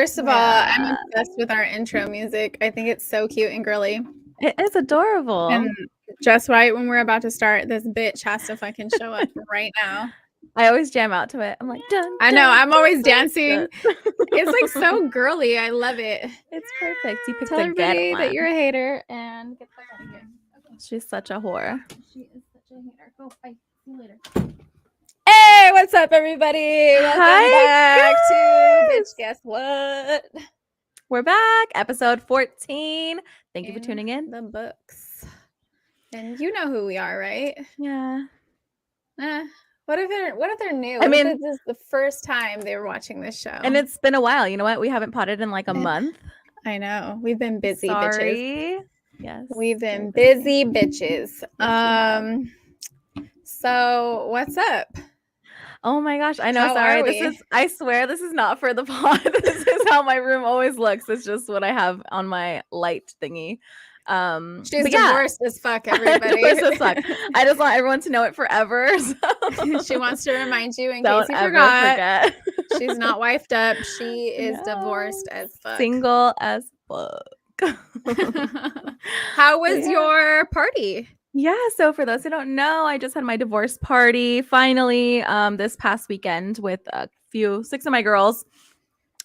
First of all, I'm obsessed with our intro music. I think it's so cute and girly. It is adorable. And just right when we're about to start, this bitch has to fucking show up right now. I always jam out to it. I'm like, dun, I know, I'm always dancing. dun. It's like so girly. I love it. It's perfect. You picked Tell a good everybody one. that you're a hater and get the fuck out of here. Okay. She's such a whore. She is such a hater. Go, bye. See you later. Hey, what's up, everybody? Welcome back to Bitch Guess What? We're back. Episode 14. Thank you for tuning in. The books. And you know who we are, right? Yeah. What if they're new? I mean, this is the first time they were watching this show. And it's been a while. You know what? We haven't potted in like a month. I know. We've been busy, Sorry. bitches. Yes. We've been busy bitches. So what's up? Oh my gosh. I know. How sorry. I swear this is not for the pod. This is how my room always looks. It's just what I have on my light thingy. She's divorced as fuck, everybody. Divorced as fuck. I just want everyone to know it forever. So. She wants to remind you in Don't case you ever forget. forget. She's not wifed up. She is divorced as fuck. Single as fuck. How was your party? Yeah, so for those who don't know, I just had my divorce party finally this past weekend with 6 of my girls.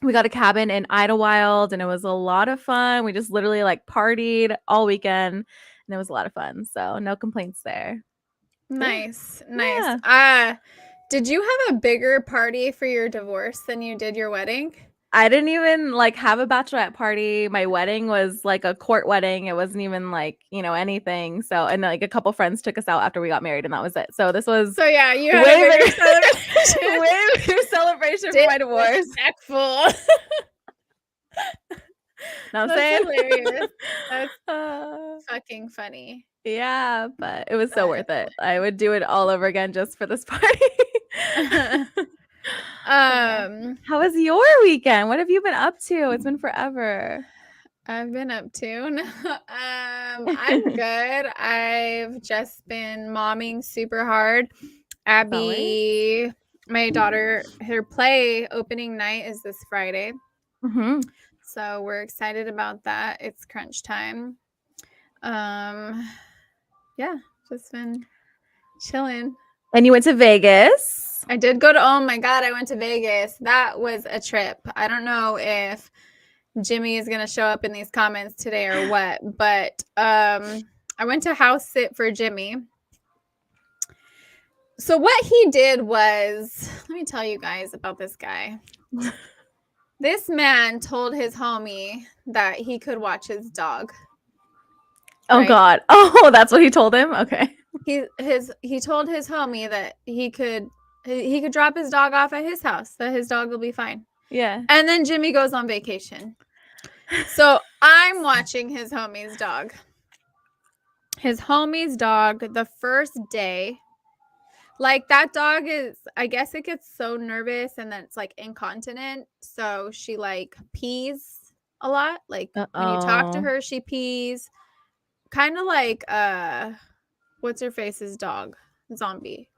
We got a cabin in Idlewild and it was a lot of fun. We just literally like partied all weekend and it was a lot of fun. So no complaints there. Nice. Yeah. Did you have a bigger party for your divorce than you did your wedding? I didn't even like have a bachelorette party. My wedding was like a court wedding. It wasn't even like, anything. So, and like a couple friends took us out after we got married and that was it. So this was you had a bigger celebration. Way bigger celebration for my divorce. Respectful. Know what I'm saying? Hilarious. That's fucking funny. Yeah, but it was so worth it. I would do it all over again just for this party. How was your weekend? What have you been up to? It's been forever. I've been up to. I'm good. I've just been momming super hard. Abby, my daughter, her play opening night is this Friday. Mm-hmm. So we're excited about that. It's crunch time. Yeah, just been chilling. And you went to Vegas. I did go to, oh my God, I went to Vegas. That was a trip. I don't know if Jimmy is going to show up in these comments today or what, but I went to house sit for Jimmy. So what he did was, let me tell you guys about this guy. This man told his homie that he could watch his dog. Oh, right? God. Oh, that's what he told him? Okay. He told his homie that he could drop his dog off at his house, that his dog will be fine. Yeah. And then Jimmy goes on vacation. So I'm watching his homie's dog. His homie's dog, the first day, like that dog is, I guess it gets so nervous and then it's like incontinent. So she like pees a lot. Like when you talk to her, she pees. Kind of like, what's her face's dog? Zombie.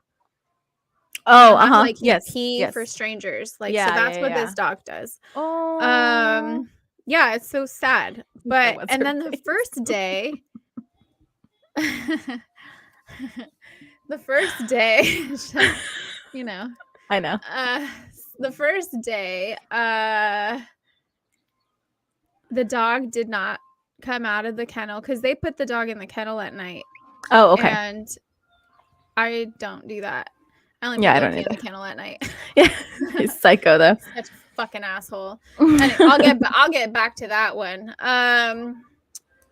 Oh, like pee for strangers. Like, so that's what this dog does. Oh. Yeah, it's so sad. But and then the first day, the first day, I know. the first day, the dog did not come out of the kennel because they put the dog in the kennel at night. Oh, okay. And I don't do that. I only I don't in the kennel at night. Yeah, he's psycho though. Such a fucking asshole. And I'll get back to that one.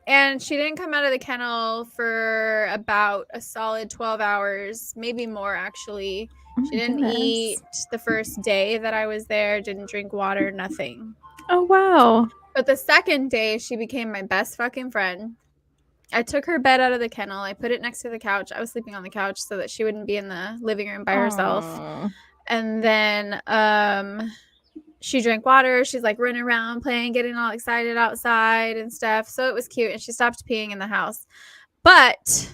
And she didn't come out of the kennel for about a solid 12 hours, maybe more actually. She didn't eat the first day that I was there, didn't drink water, nothing. Oh, wow. But the second day, she became my best fucking friend. I took her bed out of the kennel. I put it next to the couch. I was sleeping on the couch so that she wouldn't be in the living room by herself. And then she drank water. She's like running around, playing, getting all excited outside and stuff. So it was cute. And she stopped peeing in the house. But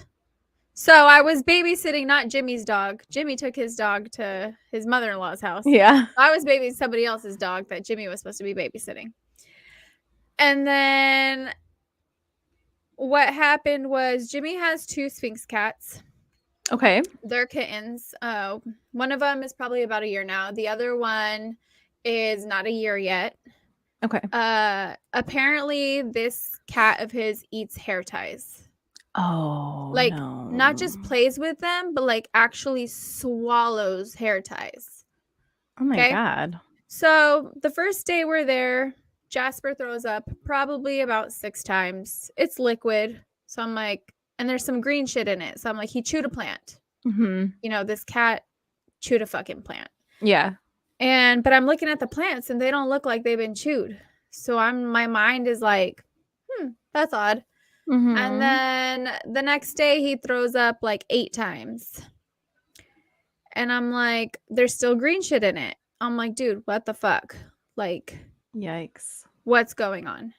So I was babysitting not Jimmy's dog. Jimmy took his dog to his mother-in-law's house. Yeah. I was babysitting somebody else's dog that Jimmy was supposed to be babysitting. And then what happened was Jimmy has 2 Sphinx cats. Okay. They're kittens. One of them is probably about a year now. The other one is not a year yet. Okay. Apparently this cat of his eats hair ties. Oh, Like, no. not just plays with them, but like actually swallows hair ties. Oh my Okay? God. So the first day we're there, Jasper throws up probably about 6 times. It's liquid. So I'm like, and there's some green shit in it. So I'm like, he chewed a plant. Mm-hmm. You know, this cat chewed a fucking plant. Yeah. But I'm looking at the plants and they don't look like they've been chewed. So my mind is like, that's odd. Mm-hmm. And then the next day he throws up like 8 times. And I'm like, there's still green shit in it. I'm like, dude, what the fuck? Like, yikes. What's going on?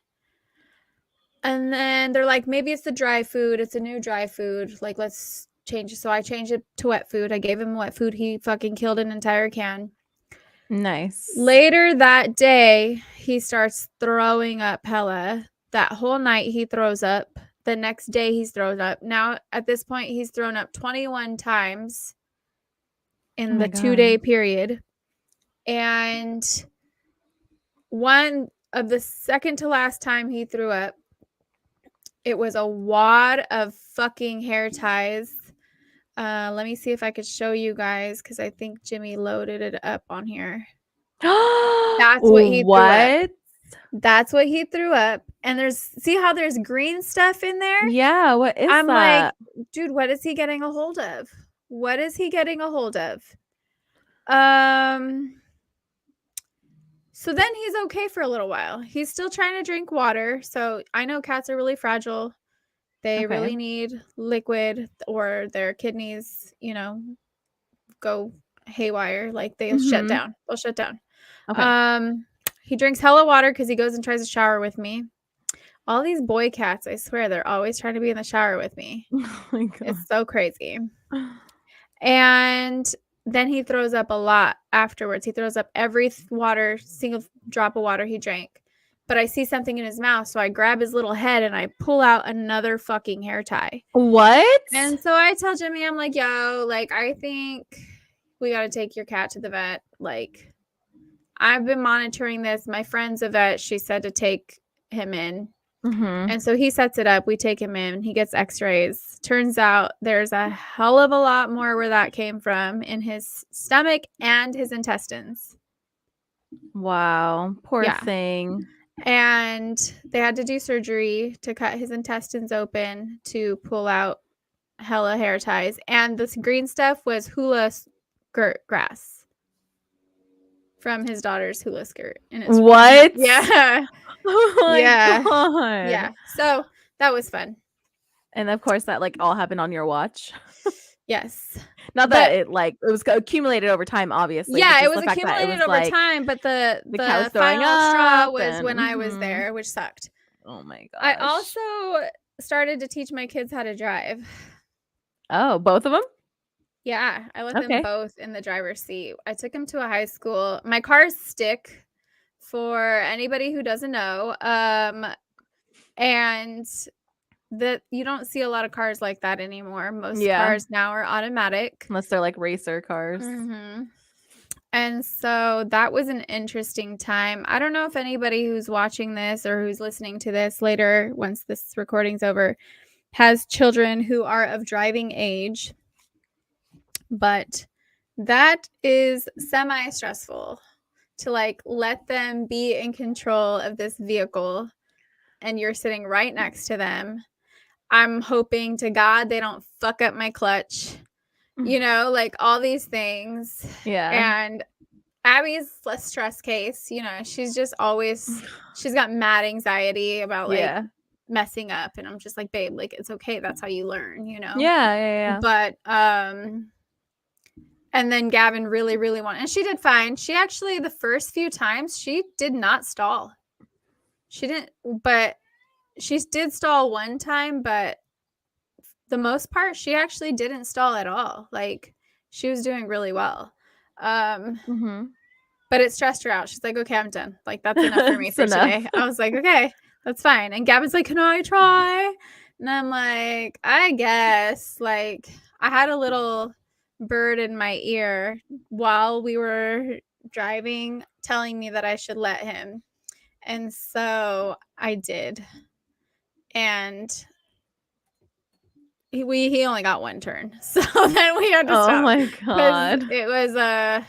And then they're like, maybe it's the dry food. It's a new dry food. Like, let's change it. So I changed it to wet food. I gave him wet food. He fucking killed an entire can. Nice. Later that day, he starts throwing up hella. That whole night he throws up. The next day he's thrown up. Now at this point he's thrown up 21 times in the 2-day period. And one of the second to last time he threw up, it was a wad of fucking hair ties. Let me see if I could show you guys because I think Jimmy loaded it up on here. That's what he threw up. That's what he threw up. And see how there's green stuff in there? Yeah, what is I'm that? like, dude, what is he getting a hold of? What is he getting a hold of? So then he's okay for a little while. He's still trying to drink water. So I know cats are really fragile. They really need liquid or their kidneys, go haywire. Like they'll shut down. They'll shut down. Okay. He drinks hella water because he goes and tries to shower with me. All these boy cats, I swear, they're always trying to be in the shower with me. Oh my God. It's so crazy. And then he throws up a lot afterwards. He throws up every single drop of water he drank. But I see something in his mouth, so I grab his little head and I pull out another fucking hair tie. What? And so I tell Jimmy, I'm like, yo, like, I think we got to take your cat to the vet. Like, I've been monitoring this. My friend's a vet. She said to take him in. Mm-hmm. And so he sets it up. We take him in. He gets x-rays. Turns out there's a hell of a lot more where that came from in his stomach and his intestines. Wow. Poor thing. And they had to do surgery to cut his intestines open to pull out hella hair ties. And this green stuff was hula skirt grass from his daughter's hula skirt. In his what? Room. Yeah. Oh my God. Yeah. So that was fun. And of course that like all happened on your watch. Yes. Not that it was accumulated over time, obviously. Yeah, it was accumulated over time, but the cat was final straw was when I was mm-hmm. there, which sucked. Oh my gosh. I also started to teach my kids how to drive. Oh, both of them? Yeah, I let them both in the driver's seat. I took them to a high school. My car's stick, for anybody who doesn't know. And that you don't see a lot of cars like that anymore. Most cars now are automatic. Unless they're like racer cars. Mm-hmm. And so that was an interesting time. I don't know if anybody who's watching this or who's listening to this later, once this recording's over, has children who are of driving age. But that is semi-stressful to like let them be in control of this vehicle and you're sitting right next to them. I'm hoping to God they don't fuck up my clutch, like all these things. Yeah. And Abby's a stress case, she's just always, she's got mad anxiety about like messing up. And I'm just like, babe, like, it's okay. That's how you learn, Yeah. But, and then Gavin really, really wanted, and she did fine. She actually, the first few times, she did not stall. She didn't, but she did stall one time, but the most part, she actually didn't stall at all. Like, she was doing really well. Mm-hmm. But it stressed her out. She's like, okay, I'm done. Like, that's enough for me It's for enough. today. I was like, okay, that's fine. And Gavin's like, can I try? And I'm like, I guess. Like, I had a little bird in my ear while we were driving telling me that I should let him. And so I did. And he only got one turn. So then we had to Oh stop. my Because God. it was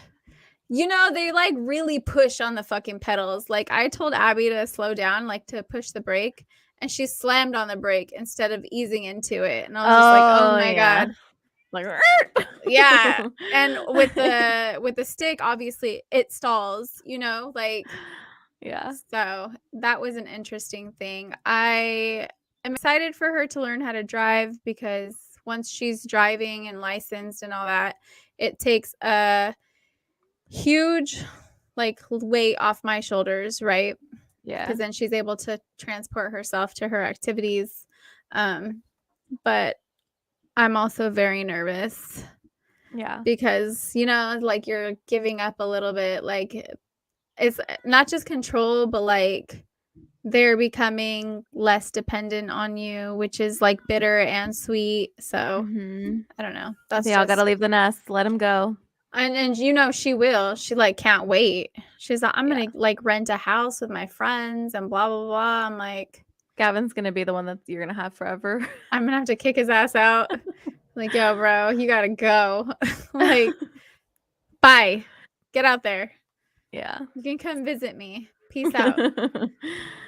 you know, they like really push on the fucking pedals. Like, I told Abby to slow down, like to push the brake, and she slammed on the brake instead of easing into it. And I was just like, oh Oh my yeah. God. Like Yeah. And with the stick, obviously it stalls, you know, like, yeah. so that was an interesting thing. I am excited for her to learn how to drive because once she's driving and licensed and all that, it takes a huge like weight off my shoulders, right? Yeah. Because then she's able to transport herself to her activities. But I'm also very nervous Yeah. because, you know, like you're giving up a little bit. Like, it's not just control, but like they're becoming less dependent on you, which is like bitter and sweet. So Mm-hmm. I don't know. That's They all gotta just leave the nest. Let them go. and you know she will. She like can't wait. She's like, I'm Yeah. gonna like rent a house with my friends and blah blah blah. I'm like, Gavin's gonna be the one that you're gonna have forever. I'm gonna have to kick his ass out. Like, yo, bro, you gotta go. Like, bye. Get out there. Yeah. You can come visit me. Peace out.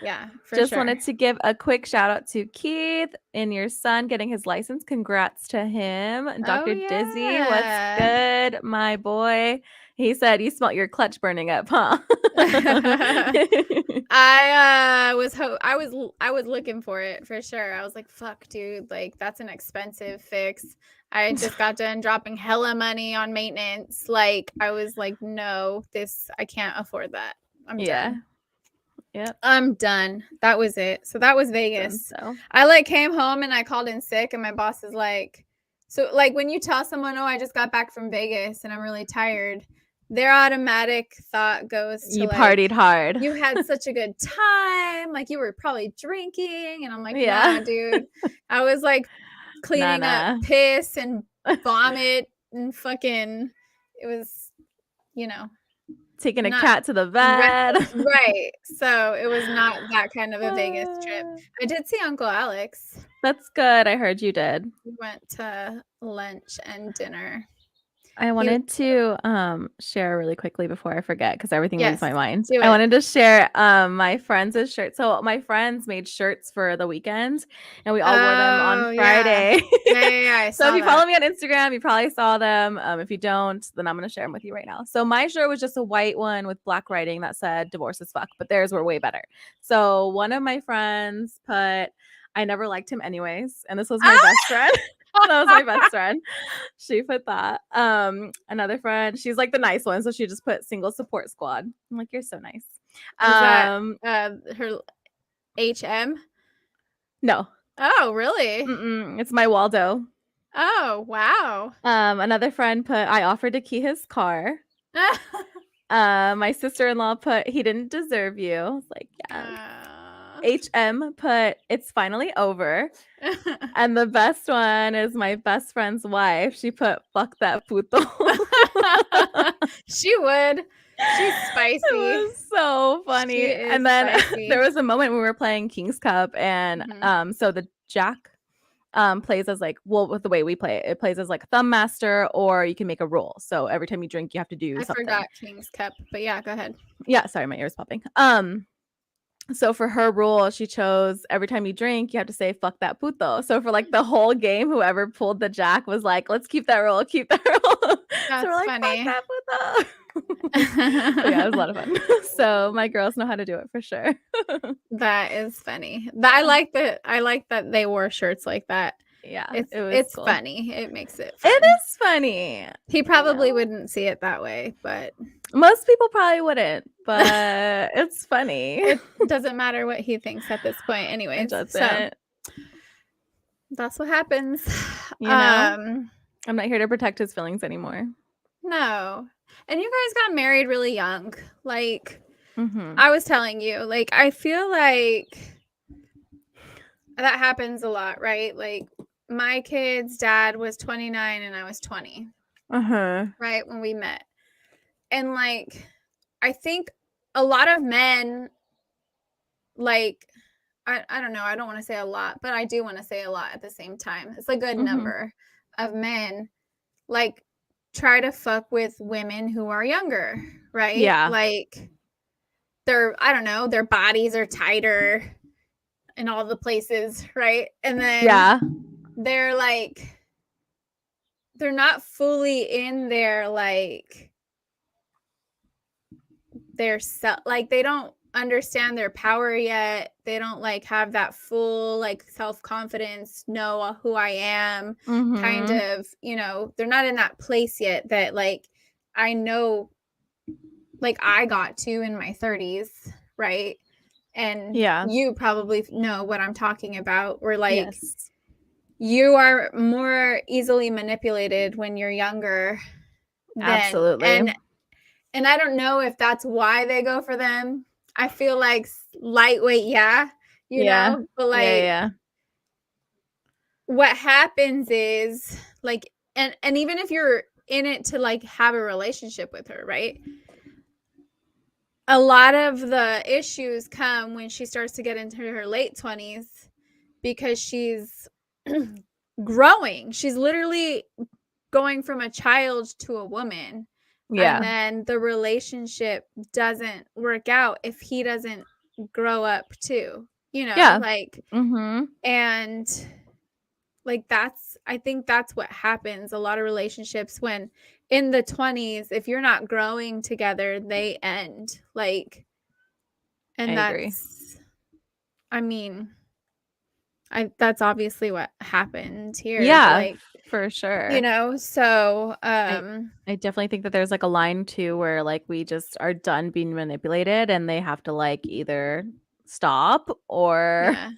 Yeah, for Just sure. wanted to give a quick shout out to Keith and your son getting his license. Congrats to him. Oh Dr. Dizzy, what's yeah. good, my boy? He said you smelt your clutch burning up, huh? I was looking for it for sure. I was like, fuck, dude, like that's an expensive fix. I just got done dropping hella money on maintenance. Like, I was like, no, I can't afford that. I'm Yeah. done. Yep. I'm done. That was it. So that was Vegas. So I like came home and I called in sick, and my boss is like, so like when you tell someone, oh, I just got back from Vegas and I'm really tired, their automatic thought goes to you like, partied hard. you had such a good time, like you were probably drinking. And I'm like, Yeah. nah, dude. I was like cleaning up Nah. piss and vomit and fucking, it was, you know, Taking a not cat to the vet. right. So it was not that kind of a Vegas trip. I did see Uncle Alex. That's good. I heard you did. We went to lunch and dinner. I wanted to share really quickly before I forget because everything leaves Yes, my mind. do I it. wanted to share my friends' shirts. So my friends made shirts for the weekend and we all wore them on Oh, yeah. Friday. Yeah, I So saw if you that. follow me on Instagram, you probably saw them. If you don't, then I'm gonna share them with you right now. So my shirt was just a white one with black writing that said divorce as fuck, but theirs were way better. So one of my friends put I never liked him anyways, and this was my best friend. That was my best friend. She put that. Another friend, she's like the nice one, so she just put single support squad. I'm like, you're so nice. Was that her HM? No. Oh, really? It's my Waldo. Oh, wow. Another friend put I offered to key his car. My sister-in-law put he didn't deserve you. I was like, yeah. HM put it's finally over. And the best one is my best friend's wife. She put fuck that puto. She would. She's spicy. It was so funny. And then there was a moment when we were playing King's Cup and so the Jack plays as like, well, with the way we play it, it plays as like a thumb master, or you can make a rule. So every time you drink, you have to do something. I forgot King's Cup, but yeah, go ahead. Yeah, sorry, my ear's popping. So for her rule, she chose every time you drink, you have to say "fuck that puto." So for like the whole game, whoever pulled the jack was like, "Let's keep that rule, keep that rule." That's so we're like, funny. "Fuck that puto." Yeah, it was a lot of fun. So my girls know how to do it for sure. That is funny. I like that they wore shirts like that. Yeah, it's cool. Funny. It makes it fun. It is funny. He probably wouldn't see it that way, but most people probably wouldn't, but it's funny. It doesn't matter what he thinks at this point anyway. It doesn't. That's what happens. You know? I'm not here to protect his feelings anymore. No. And you guys got married really young. Like, Mhm. I was telling you, like, I feel like that happens a lot, right? Like, my kid's dad was 29 and I was 20, Uh-huh. right? When we met. And, like, I think a lot of men, like, I don't know, I don't want to say a lot, but I do want to say a lot at the same time. It's a good Mhm. number of men, like, try to fuck with women who are younger, right? Yeah. Like, I don't know, their bodies are tighter in all the places, right? And then Yeah. they're like, they're not fully in their self, like they don't understand their power yet. They don't like have that full like self-confidence, know who I am, kind Mhm. of, they're not in that place yet that like I know like I got to in my 30s, right? And Yeah. you probably know what I'm talking about. Where like Yes. you are more easily manipulated when you're younger than Absolutely. and I don't know if that's why they go for them. I feel like lightweight, yeah, Yeah. but Yeah, like yeah. what happens is like and even if you're in it to like have a relationship with her, right? A lot of the issues come when she starts to get into her late 20s because she's growing. She's literally going from a child to a woman. And Yeah. then the relationship doesn't work out if he doesn't grow up too, Yeah. like, Mhm. and like I think that's what happens. A lot of relationships when in the 20s, if you're not growing together, they end. Like, I and agree. I mean, that's obviously what happened here, but Yeah, like, for sure. so I I definitely think that there's like a line too where like we just are done being manipulated and they have to like either stop or yeah.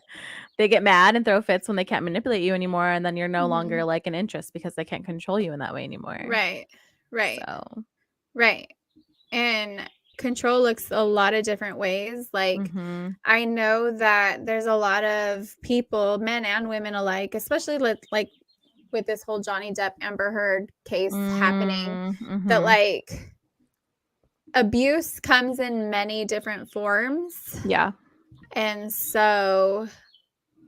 they get mad and throw fits when they can't manipulate you anymore and then you're no longer Mhm. like an interest because they can't control you in that way anymore. Right. Right. So, Right. And control looks a lot of different ways. Like, mhm. I know that there's a lot of people, men and women alike, especially with this whole Johnny Depp Amber Heard case happening, that Mhm. like abuse comes in many different forms. Yeah. And so,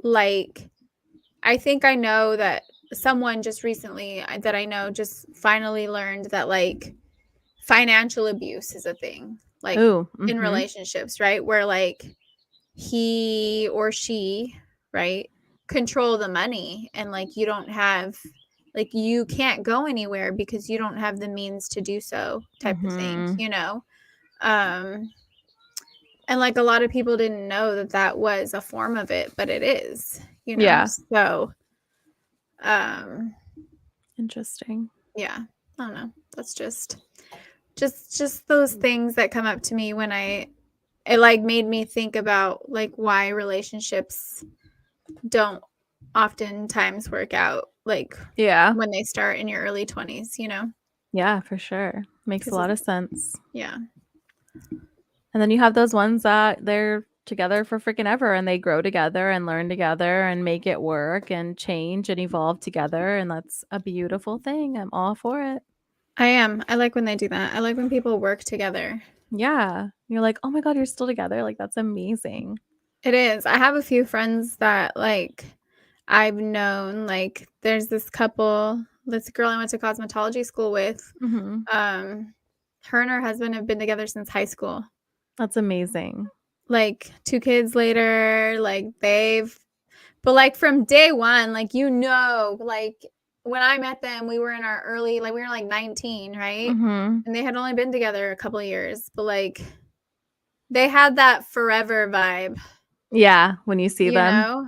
like, I think I know that someone just recently that I know just finally learned that like financial abuse is a thing, like Ooh, in mhm. relationships, right? Where like he or she, right, control the money and like you don't have like you can't go anywhere because you don't have the means to do so type of thing, Mhm. um and like a lot of people didn't know that that was a form of it, but it is, Yeah. so um Interesting. yeah, I don't know, that's just those things that come up to me when it like made me think about like why relationships don't oftentimes work out like Yeah. when they start in your early 20s, Yeah, for sure. Makes a because lot of sense. yeah, And then you have those ones that they're together for freaking ever and they grow together and learn together and make it work and change and evolve together. And that's a beautiful thing. I'm all for it. I like when they do that. I like when people work together. Yeah. You're like, oh my God, you're still together. Like, that's amazing. It is. I have a few friends that like I've known, like there's this girl I went to cosmetology school with. Hmm. Her and her husband have been together since high school. That's amazing. Like 2 kids later, like but like from day one, like like when I met them, we were in our early, like we were like 19, right? Hmm. And they had only been together a couple of years, but like they had that forever vibe, Yeah. When you see you them. know?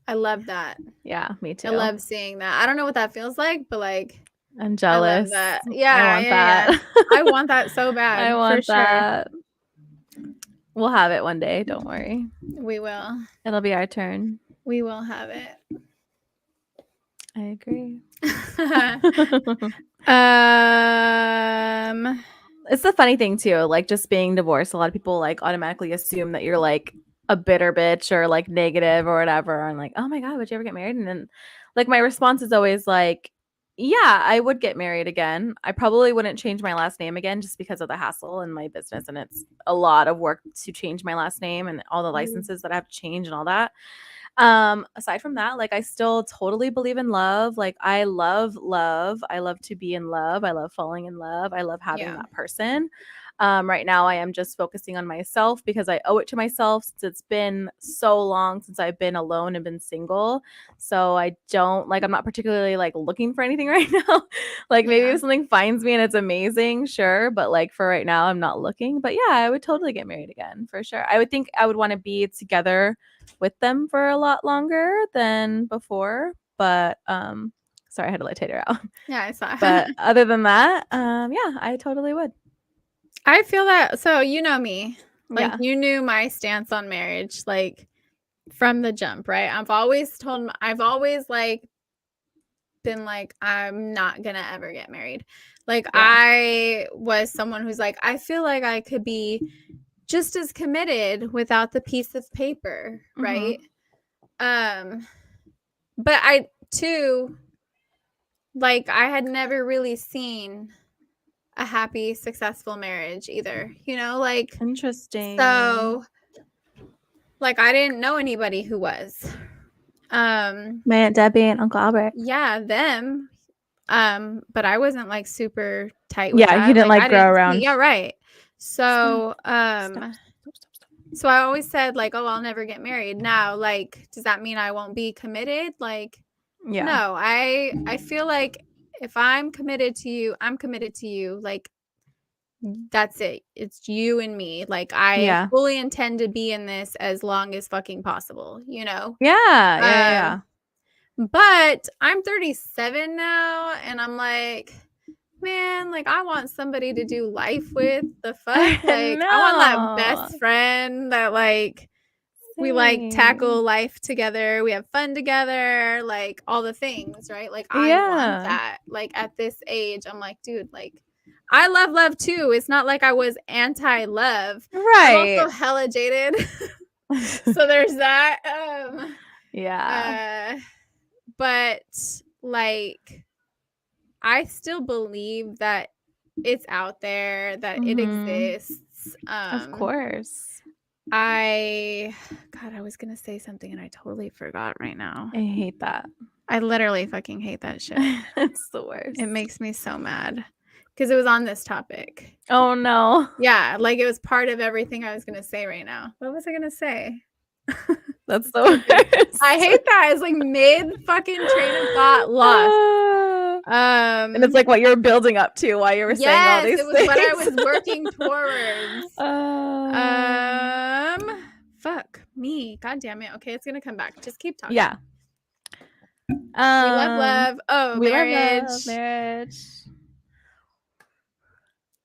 I love that. Yeah, me I too. love seeing that. I don't know what that feels like, but like I'm I love jealous. that. I Yeah, want yeah, yeah. that. I want that so I bad, for want sure. that. We'll have it one day. Don't worry. We will. It'll be our turn. We will have it. I agree. um It's the funny thing too, like just being divorced. A lot of people like automatically assume that you're like a bitter bitch or like negative or whatever. And like, oh my God, would you ever get married? And then like my response is always like, yeah, I would get married again. I probably wouldn't change my last name again just because of the hassle in my business. And it's a lot of work to change my last name and all the licenses that I have to change and all that. Aside from that, like I still totally believe in love. Like I love love. I love to be in love. I love falling in love. I love having yeah. that person. Right now I am just focusing on myself because I owe it to myself since it's been so long since I've been alone and been single. So I don't like I'm not particularly like looking for anything right now. Like maybe Yeah. if something finds me and it's amazing, sure. But like for right now, I'm not looking. But yeah, I would totally get married again for sure. I would think I would want to be together with them for a lot longer than before. But sorry, I had to let Tater out. Yeah, I saw. But other than that, yeah, I totally would. I feel that, so you know me. Like Yeah. you knew my stance on marriage like from the jump, right? I've always like been like I'm not going to ever get married. Like Yeah. I was someone who's like I feel like I could be just as committed without the piece of paper, right? But I too like I had never really seen a happy successful marriage either, like Interesting. so like I didn't know anybody who was. My Aunt Debbie and Uncle Albert. Yeah, them. But I wasn't like super tight with Yeah, you that. didn't Like like I grow didn't around. see. Yeah, right. So, Stop. so I always said like, oh, I'll never get married. Now, like, does that mean I won't be committed? Like, Yeah. no. I feel like if I'm committed to you, I'm committed to you. Like, that's it. It's you and me. Like, I Yeah. fully intend to be in this as long as fucking possible, Yeah. Yeah. But I'm 37 now, and I'm like, man, like I want somebody to do life with. The fuck? Like I want that No. best friend that like we like tackle life together, we have fun together, like all the things, right? Like I want Yeah. that. Like at this age, I'm like, dude, like I love love too. It's not like I was anti-love. I'm Right. also hella jaded. So there's that. Yeah. But like I still believe that it's out there, that it exists. Of course. God, I was gonna say something and I totally forgot right now. I hate that. I literally fucking hate that shit. It's the worst. It makes me so mad because it was on this topic. Oh no. Yeah, like it was part of everything I was gonna say right now. What was I gonna say? That's the worst. I hate that. It's like mid fucking train of thought lost. And it's like what you're building up to while you were saying all these it was things. what I was working towards. Fuck me. God damn it. Okay, it's gonna come back. Just keep talking. Yeah. We love love. Oh, we marriage. love marriage.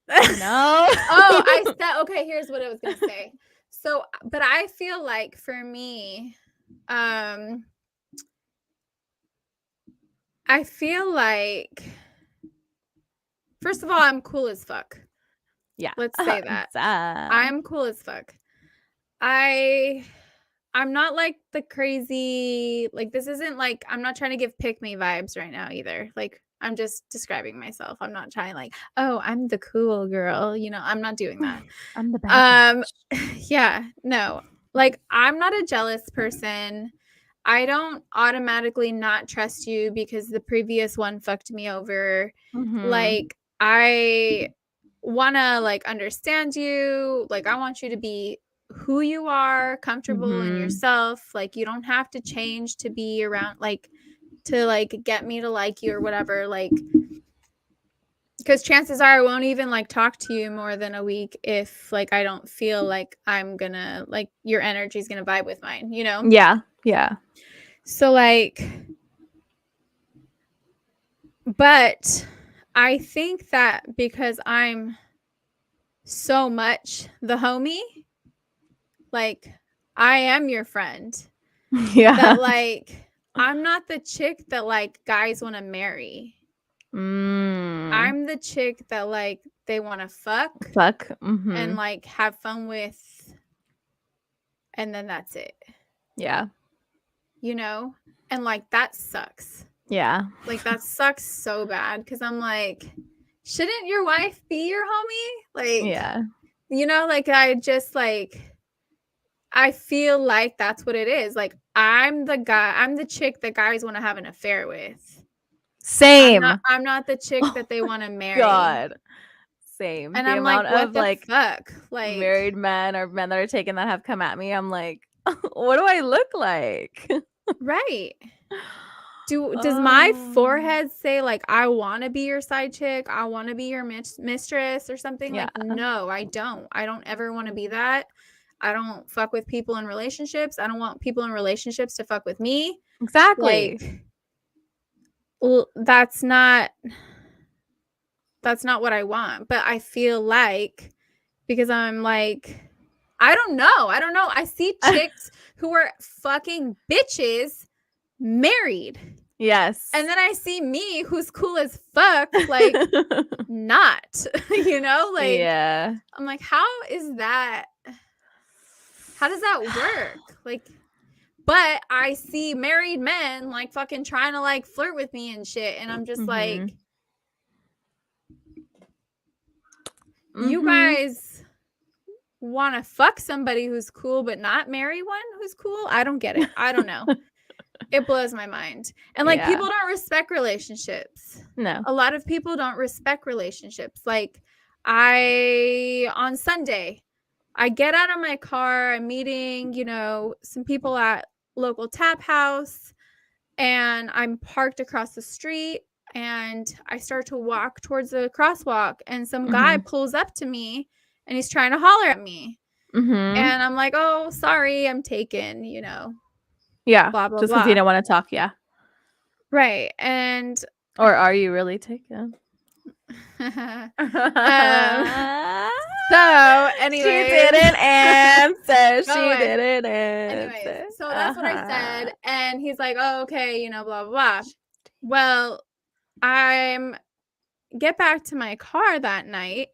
No. Oh, I said okay, here's what I was gonna say. So, but I feel like for me, I feel like first of all, I'm cool as fuck. Yeah. Let's say that. I'm cool as fuck. I'm not like the crazy, like this isn't like I'm not trying to give pick me vibes right now either. Like I'm just describing myself. I'm not trying like, oh, I'm the cool girl. I'm not doing that. I'm the bad Yeah, no. Like I'm not a jealous person. I don't automatically not trust you because the previous one fucked me over. Like I want to like understand you. Like I want you to be who you are, comfortable in yourself. Like you don't have to change to be around, like to like get me to like you or whatever. Like because chances are I won't even like talk to you more than a week if like I don't feel like I'm gonna like your energy's gonna vibe with mine, Yeah. So like, but I think that because I'm so much the homie, like I am your friend. Yeah. That like I'm not the chick that like guys want to marry. I'm the chick that like they want to fuck and like have fun with, and then that's it. Yeah. You know? And like that sucks. Yeah. Like that sucks so bad because I'm like, shouldn't your wife be your homie? Like, Yeah. you know, like I just like, I feel like that's what it is. Like I'm the chick that guys want to have an affair with. Same. I'm not the chick that they want to marry. God. Same. And the I'm amount like, what of the like fuck? Like married men or men that are taken that have come at me, I'm like, what do I look like? right. Does my forehead say like I want to be your side chick? I want to be your mistress or something? Yeah. Like no, I don't. I don't ever want to be that. I don't fuck with people in relationships. I don't want people in relationships to fuck with me. Exactly. Like that's not what I want. But I feel like because I'm like I don't know. I see chicks who are fucking bitches married. Yes. And then I see me who's cool as fuck, like not, you know? Like yeah. I'm like, how does that work? Like, but I see married men like fucking trying to like flirt with me and shit. And I'm just like, you guys want to fuck somebody who's cool, but not marry one who's cool? I don't get it. I don't know. It blows my mind. And like people don't respect relationships. No. A lot of people don't respect relationships. Like on Sunday, I get out of my car, I'm meeting, you know, some people at local tap house, and I'm parked across the street, and I start to walk towards the crosswalk, and some guy pulls up to me and he's trying to holler at me. And I'm like, oh, sorry, I'm taken, you know. Yeah. Blah, blah, just because you don't want to talk. Yeah. Right. And or are you really taken? So anyway, she didn't answer. She didn't answer. Anyways, so that's what I said, and he's like, "Oh, okay, you know, blah blah blah." Well, I'm get back to my car that night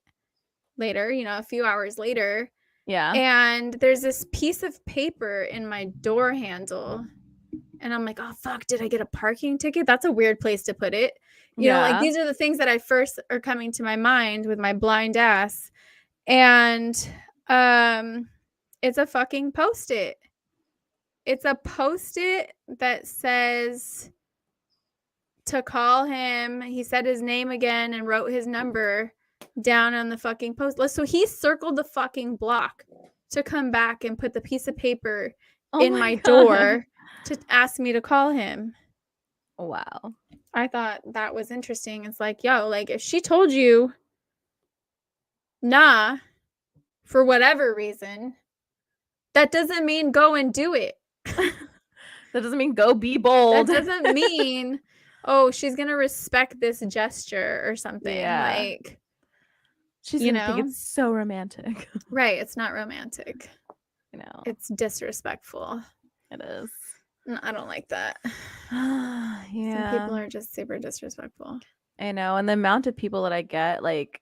later, you know, a few hours later. Yeah. And there's this piece of paper in my door handle. And I'm like, oh, fuck, did I get a parking ticket? That's a weird place to put it. You know, like these are the things that I first are coming to my mind with my blind ass. And it's a fucking Post-it. It's a Post-it that says to call him. He said his name again and wrote his number down on the fucking Post-it. So he circled the fucking block to come back and put the piece of paper in my door to ask me to call him. Wow. I thought that was interesting. It's like, yo, like if she told you nah for whatever reason, that doesn't mean go and do it. That doesn't mean go be bold. That doesn't mean, oh, she's going to respect this gesture or something. Yeah. Like, she's going to think it's so romantic. Right. It's not romantic. You know. It's disrespectful. It is. I don't like that. Yeah. Some people are just super disrespectful. I know. And the amount of people that I get, like,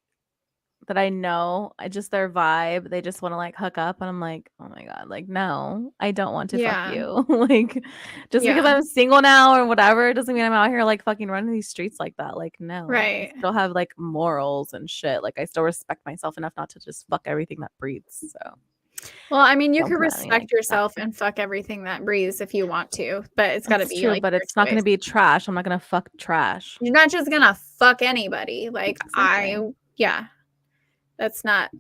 that I know, just their vibe, they just want to like hook up, and I'm like, oh my god, like no, I don't want to fuck you. Like, just because I'm single now or whatever, it doesn't mean I'm out here like fucking running these streets like that. Like, no, right? I still have like morals and shit. Like, I still respect myself enough not to just fuck everything that breathes. So, well, I mean, you could respect yourself and fuck everything that breathes if you want to, but it's got to be true. Like, but it's not going to be trash. I'm not going to fuck trash. You're not just gonna fuck anybody. Like that's not.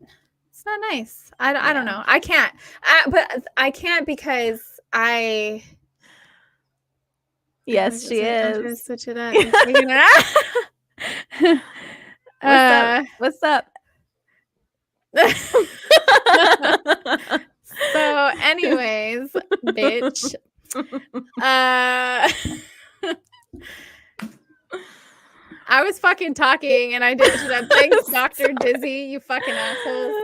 It's not nice. I don't know. I can't. But I can't because I. Yes, she is. Switch it up. What's up? So, anyways, bitch. I was fucking talking and I did that. Thanks, Dr. Dizzy, you fucking assholes.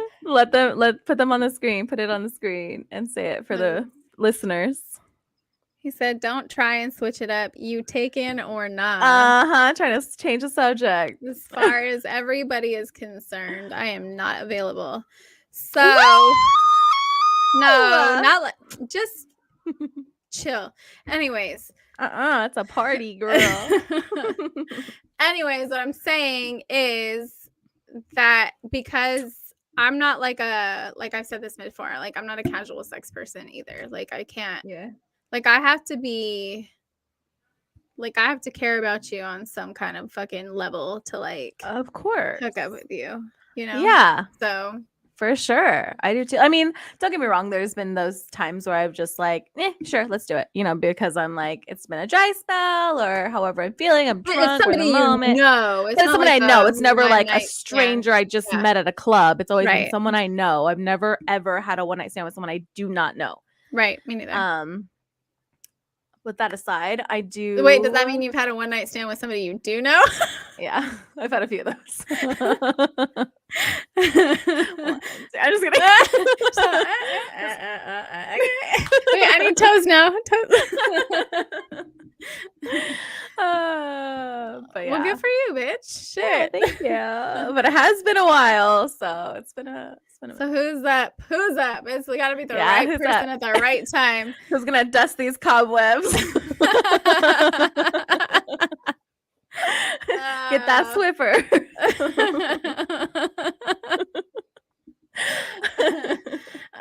Put them on the screen. Put it on the screen and say it for the listeners. He said, "Don't try and switch it up. You taken or not?" Trying to change the subject. As far as everybody is concerned, I am not available. So, no, not like just chill. Anyways, It's a party, girl. anyways, what I'm saying is that because I'm not like I've said this before, like I'm not a casual sex person either. Like I can't, Yeah. like I have to be, like I have to care about you on some kind of fucking level to like Of course. hook up with you, you know? Yeah. So For sure. I do too. I mean, don't get me wrong. There's been those times where I've just like, sure, let's do it. Because I'm like, it's been a dry spell or however I'm feeling. I'm it's drunk. We're in somebody the moment. you know. It's But it's not someone like I know. a It's never like a one-night stranger I just Yeah. met at a club. It's always been Right. someone I know. I've never ever had a one night stand with someone I do not know. Right. Me neither. With that aside, I do. Wait, does that mean you've had a one-night stand with somebody you do know? Yeah, I've had a few of those. I'm just kidding. Wait, I need toes now. But yeah. Well, good for you, bitch. Shit. Yeah, thank you. But it has been a while, so it's been a. So who's up? Who's up? It's got to be the Yeah, right who's person up? at the right time. Who's gonna dust these cobwebs? Get that Swiffer.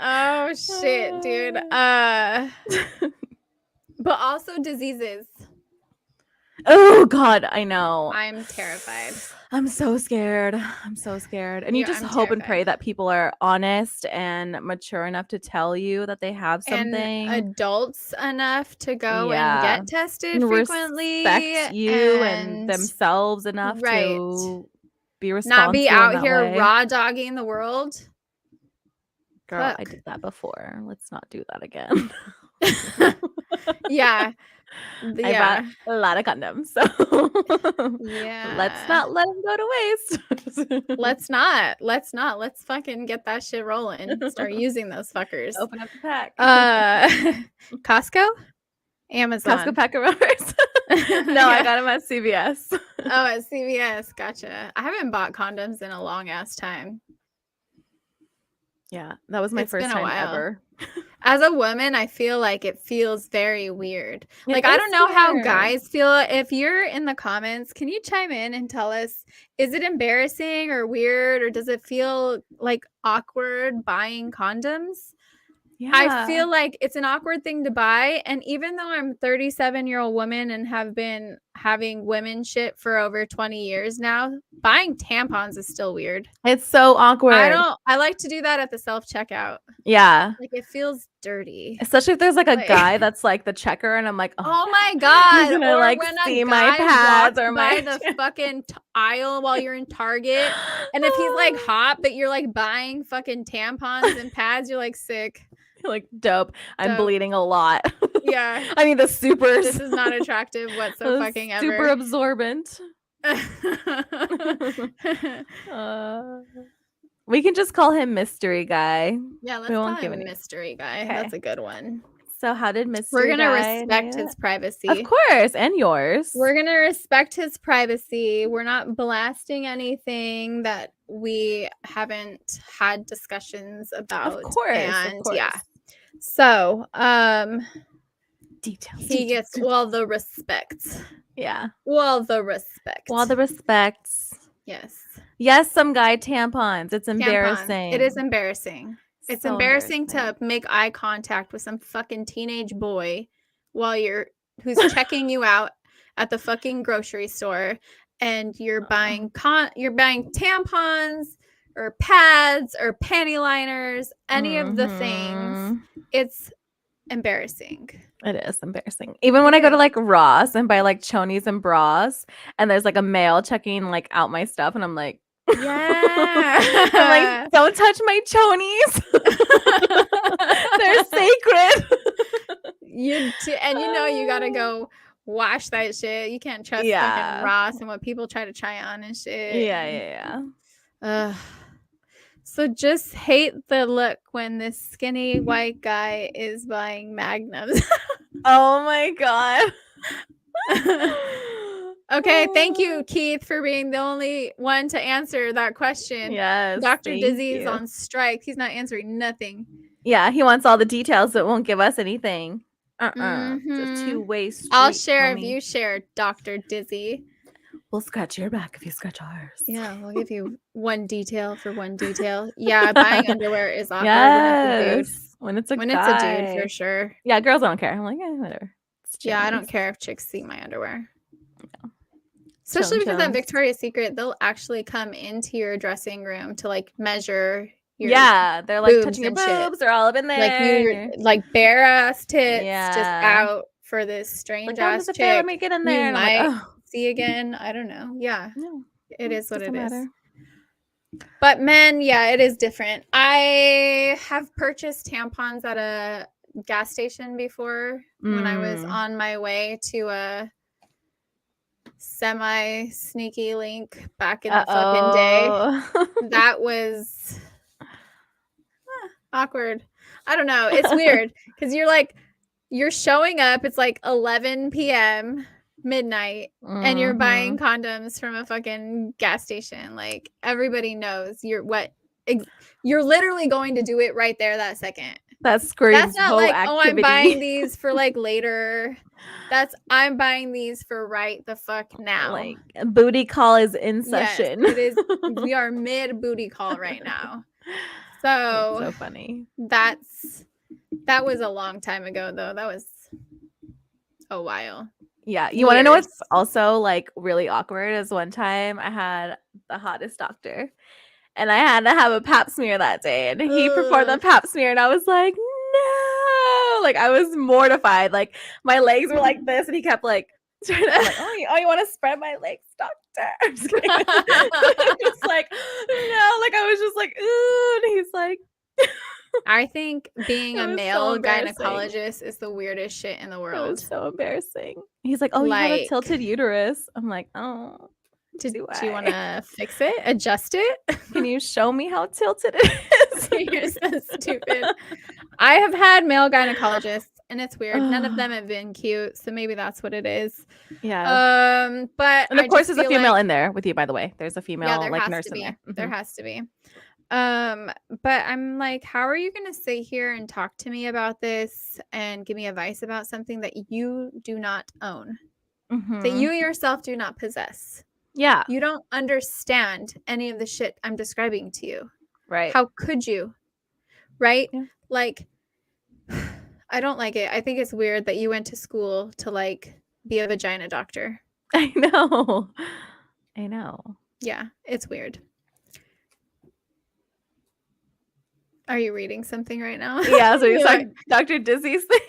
Oh shit, dude. But also diseases. Oh God, I know. I'm terrified. I'm so scared. And you just I'm hope and terrified. pray that people are honest and mature enough to tell you that they have something. And adults enough to go Yeah. and get tested And frequently. respect you and themselves enough Right. to be responsible. Not be in out that here way. raw dogging the world. Girl, I Fuck. did that before. Let's not do that again. Yeah. I bought a lot of condoms, so Yeah. let's not let them go to waste. Let's not. Let's fucking get that shit rolling. Start using those fuckers. Open up the pack. Costco? Amazon. Costco pack of rubbers. No, I got them at CVS. Oh, at CVS. Gotcha. I haven't bought condoms in a long ass time. Yeah, that was my It's first been a time while. ever. As a woman, I feel like it feels very weird. It Like, I is don't know how weird. guys feel. If you're in the comments, can you chime in and tell us, is it embarrassing or weird, or does it feel like awkward buying condoms? Yeah. I feel like it's an awkward thing to buy. And even though I'm a 37-year-old woman and have been having women shit for over 20 years now, buying tampons is still weird. It's so awkward. I like to do that at the self-checkout. Yeah. Like, it feels dirty. Especially if there's like a guy that's like the checker and I'm like, oh my God. You're gonna, or like, when see a my guy pads walks or by my the fucking aisle while you're in Target. And if he's like hot, but you're like buying fucking tampons and pads, you're like sick. Like, dope. I'm bleeding a lot. Yeah. I mean, the supers. This is not attractive whatsoever. Fucking ever. Super absorbent. We can just call him Mystery Guy. Yeah, let's call him Mystery Guy. Okay. That's a good one. So how did Mystery We're going to Guy respect his privacy. Of course, and yours. We're going to respect his privacy. We're not blasting anything that we haven't had discussions about. Of course. And yeah. So, details. He gets the respect. Yeah. The respect. The respects. Yes. Yes, some guy tampons. It's embarrassing. It is embarrassing. It's so embarrassing to make eye contact with some fucking teenage boy while who's checking you out at the fucking grocery store, and you're buying tampons or pads or panty liners, any of the things. It's embarrassing. It is embarrassing. Even when I go to like Ross and buy like chonies and bras, and there's like a male checking like out my stuff, and I'm like, yeah, I'm like, don't touch my chonies. They're sacred. You gotta go wash that shit. You can't trust fucking Ross and what people try to try on and shit. Yeah. So just hate the look when this skinny white guy is buying magnums. Oh my god. Okay, thank you, Keith, for being the only one to answer that question. Yes, Dr. thank Dizzy is you. on strike. He's not answering nothing. Yeah, he wants all the details, but won't give us anything. It's a Mhm. two-way street, I'll share if homie. you share, Dr. Dizzy. We'll scratch your back if you scratch ours. Yeah, we'll give you one detail for one detail. Yeah, buying underwear is awkward when it's a dude. Yes, when it's a When it's a dude, guy. for sure. Yeah, girls don't care. I'm like, whatever. It's Yeah, I chillin'. don't care if chicks see my underwear. No. Especially because at Chillin'. Victoria's Secret, they'll actually come into your dressing room to like measure your Yeah, they're like boobs touching your and shit. boobs. They're all up in Like you're there. like bare ass tits just Yeah. out for this strange Like, oh, does ass it fit? Let chick me get in you there. And I'm like, might oh, see again. I don't know. Yeah, no, it is what it doesn't is. matter. But men, yeah, it is different. I have purchased tampons at a gas station before when I was on my way to a semi sneaky link back in the fucking day. That was awkward. I don't know. It's weird because you're showing up. It's like 11 p.m. midnight, and you're buying condoms from a fucking gas station. Like everybody knows you're literally going to do it right there that second. That screams That's not hoe like, activity. oh, I'm buying these for like later. That's I'm buying these for right the fuck now. Like booty call is in Yes, session. it is. We are mid booty call right now. That's so funny. That was a long time ago though. That was a while. Yeah, you want to know what's also like really awkward is one time I had the hottest doctor and I had to have a pap smear that day and he performed the pap smear and I was like, no, like I was mortified. Like my legs were like this and he kept like trying to, I'm like, oh, you want to spread my legs, doctor? I'm just kidding. It's like, no, like I was just like, ooh, and he's like, I think being a male so gynecologist is the weirdest shit in the world. It was so embarrassing. He's like, oh, you have a tilted uterus. I'm like, oh. Do you want to fix it? Adjust it? Can you show me how tilted it is? You're so stupid. I have had male gynecologists, and it's weird. None of them have been cute, so maybe that's what it is. Yeah. But and of course, there's a female in there with you, by the way. There's a female like nurse in there. There has to be. But I'm like, how are you going to sit here and talk to me about this and give me advice about something that you do not own, that you yourself do not possess? Yeah. You don't understand any of the shit I'm describing to you. Right. How could you? Right? Yeah. Like, I don't like it. I think it's weird that you went to school to like be a vagina doctor. I know. Yeah, it's weird. Are you reading something right now? Yeah, so you saw Dr. Dizzy's thing.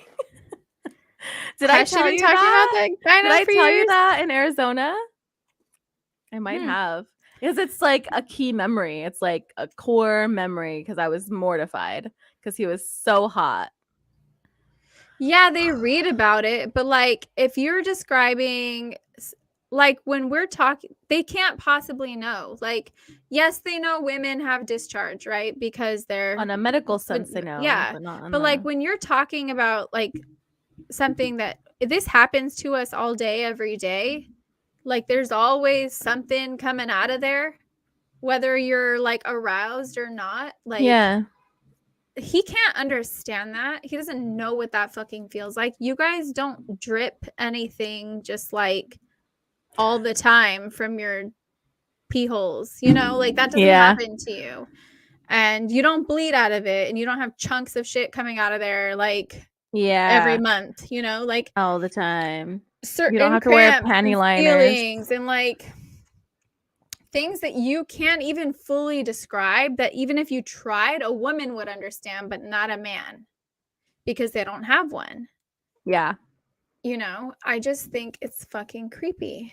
Did I tell you that? Did I tell you that in Arizona? I might have. Because it's like a key memory. It's like a core memory because I was mortified because he was so hot. Yeah, they read about it, but like if you're describing like when we're talking, they can't possibly know. Like, yes, they know women have discharge, right? Because they're on a medical sense, they know. Yeah. But like when you're talking about like something that this happens to us all day, every day, like there's always something coming out of there, whether you're like aroused or not. Like, yeah, he can't understand that. He doesn't know what that fucking feels like. You guys don't drip anything just like all the time from your pee holes, you know, like that doesn't happen to you. And you don't bleed out of it and you don't have chunks of shit coming out of there like every month, you know, like all the time. Certain you don't have to wear panty liners and like things that you can't even fully describe, that even if you tried, a woman would understand, but not a man because they don't have one. Yeah. You know, I just think it's fucking creepy.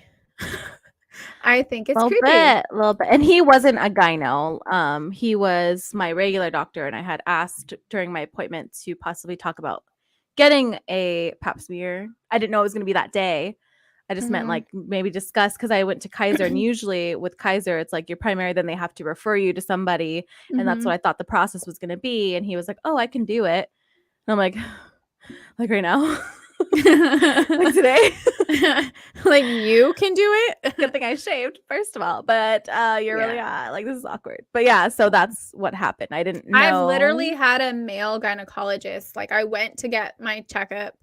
I think it's creepy. A little bit. And he wasn't a gyno. He was my regular doctor, and I had asked during my appointment to possibly talk about getting a pap smear. I didn't know it was going to be that day. I just meant like maybe discuss, because I went to Kaiser, and usually with Kaiser, it's like you're primary, then they have to refer you to somebody. And that's what I thought the process was going to be. And he was like, oh, I can do it. And I'm like right now. like today. Like you can do it. Good thing I shaved, first of all. But you're really Yeah. like, this is awkward. But yeah, so that's what happened. I didn't know. I've literally had a male gynecologist. Like I went to get my checkup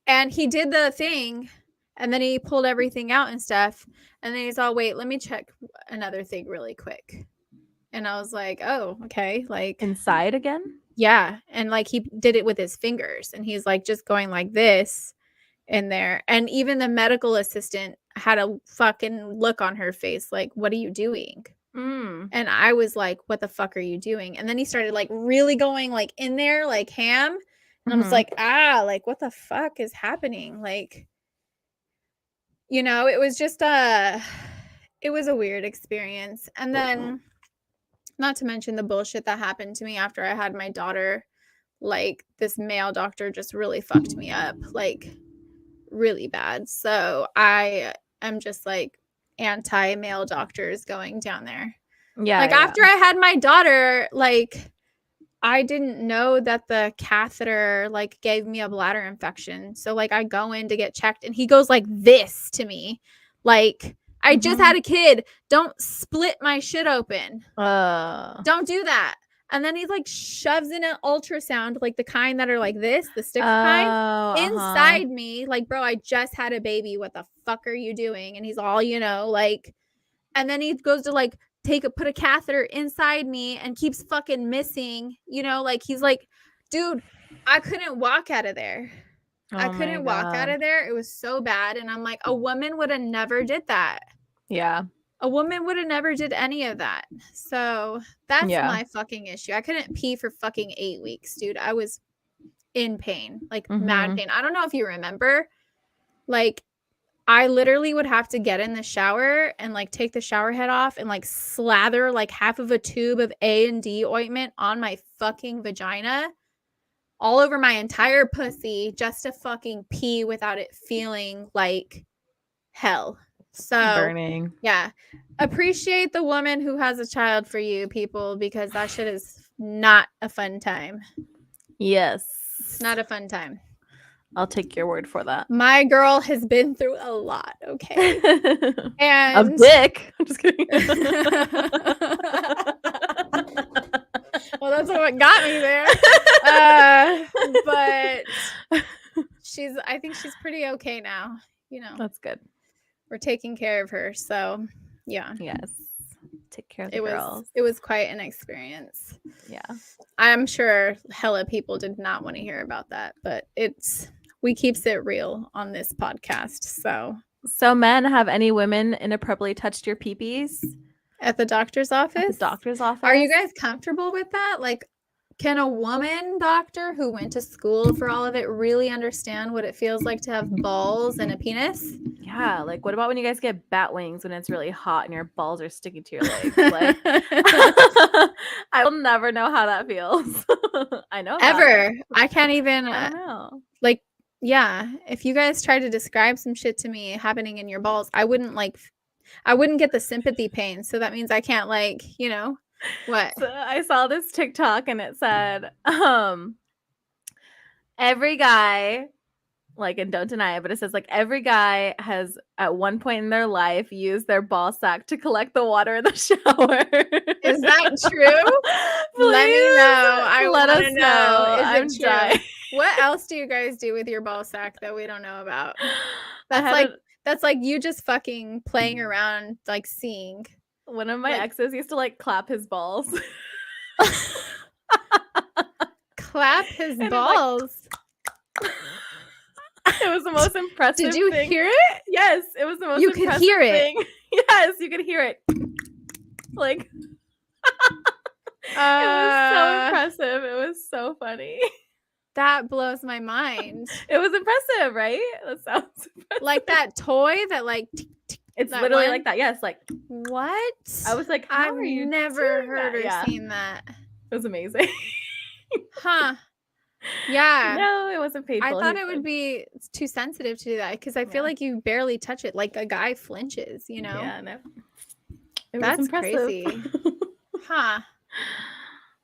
and he did the thing and then he pulled everything out and stuff. And then he's all, wait, let me check another thing really quick. And I was like, oh, okay. Like inside again? Yeah. And like he did it with his fingers and he's like just going like this in there. And even the medical assistant had a fucking look on her face like, what are you doing? And I was like, what the fuck are you doing? And then he started like really going like in there like ham. And I was like, like what the fuck is happening? Like, you know, it was just it was a weird experience. And then not to mention the bullshit that happened to me after I had my daughter. Like this male doctor just really fucked me up, like really bad. So I am just like anti-male doctors going down there. Yeah. Like after I had my daughter, like I didn't know that the catheter like gave me a bladder infection. So like I go in to get checked and he goes like this to me. Like I just had a kid. Don't split my shit open. Don't do that. And then he like shoves in an ultrasound, like the kind that are like this, the stick kind, inside me. Like, bro, I just had a baby. What the fuck are you doing? And he's all, you know, like, and then he goes to like put a catheter inside me and keeps fucking missing, you know, like he's like, dude, I couldn't walk out of there. I couldn't walk out of there. It was so bad. And I'm like, a woman would have never did that. Yeah. A woman would have never did any of that. So that's my fucking issue. I couldn't pee for fucking 8 weeks, dude. I was in pain, like mad pain. I don't know if you remember, like I literally would have to get in the shower and like take the shower head off and like slather like half of a tube of A&D ointment on my fucking vagina all over my entire pussy just to fucking pee without it feeling like hell. So burning. Yeah. Appreciate the woman who has a child for you, people, because that shit is not a fun time. Yes. It's not a fun time. I'll take your word for that. My girl has been through a lot, okay? And a dick. I'm just kidding. Well, that's what got me there. But I think she's pretty okay now, you know. That's good. We're taking care of her, so yeah. Yes. Take care of the girls. It was quite an experience. Yeah. I'm sure hella people did not want to hear about that, but we keeps it real on this podcast. So men, have any women inappropriately touched your peepees? At the doctor's office? At the doctor's office? Are you guys comfortable with that? Like, can a woman doctor who went to school for all of it really understand what it feels like to have balls and a penis? Yeah. Like, what about when you guys get bat wings when it's really hot and your balls are sticking to your legs? Like, I will never know how that feels. I know. Ever. I can't even. I don't know. Like, yeah. If you guys try to describe some shit to me happening in your balls, I wouldn't get the sympathy pain. So that means I can't, like, you know. What? So I saw this TikTok and it said, every guy, like, and don't deny it, but it says like every guy has at one point in their life used their ball sack to collect the water in the shower. Is that true? Let me know. I want to know. Is it true? What else do you guys do with your ball sack that we don't know about? That's like you just fucking playing around, like seeing. One of my exes used to like clap his balls. Clap his balls. It was the most impressive thing. Did you hear it? Yes, it was the most impressive thing. You could hear it. Yes, you could hear it. Like, it was so impressive. It was so funny. That blows my mind. It was impressive, right? That sounds impressive. Like that toy that like it's literally like that. Yes, like what? I was like, I've never heard or seen that. It was amazing. Huh. Yeah. No, it wasn't painful. I thought it would be too sensitive to do that because I feel like you barely touch it. Like a guy flinches, you know? Yeah, no. That's crazy. Huh.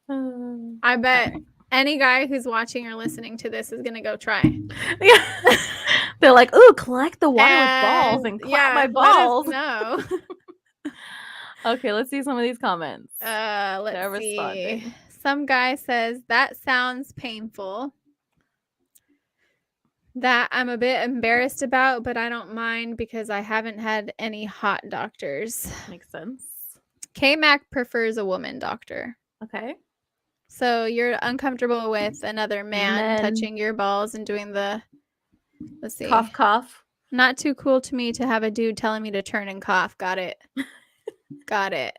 I bet Any guy who's watching or listening to this is gonna go try. Yeah. They're like, ooh, collect the water with balls and clap my balls. Let us know. Okay, let's see some of these comments. Let's They're see. responding. Some guy says that sounds painful. That I'm a bit embarrassed about, but I don't mind because I haven't had any hot doctors. Makes sense. K-Mac prefers a woman doctor. Okay. So you're uncomfortable with another man touching your balls and doing the, let's see. Cough, cough. Not too cool to me to have a dude telling me to turn and cough. Got it. Got it.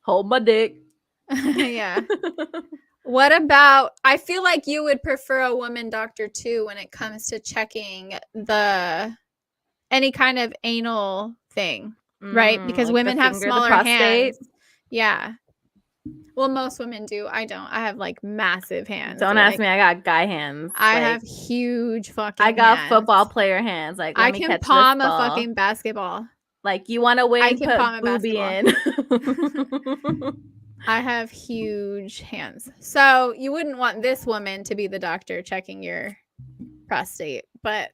Hold my dick. Yeah. What about, I feel like you would prefer a woman doctor too when it comes to checking any kind of anal thing, right? Because like women have finger, smaller prostate. hands. Yeah. Well, most women do. I don't. I have like massive hands. Don't ask me. I got guy hands. I have huge fucking I got hands. football player hands. Like, let I me can catch palm this a ball. fucking basketball. Like, you want to win? I can Put palm a booby basketball. in. I have huge hands. So you wouldn't want this woman to be the doctor checking your prostate, but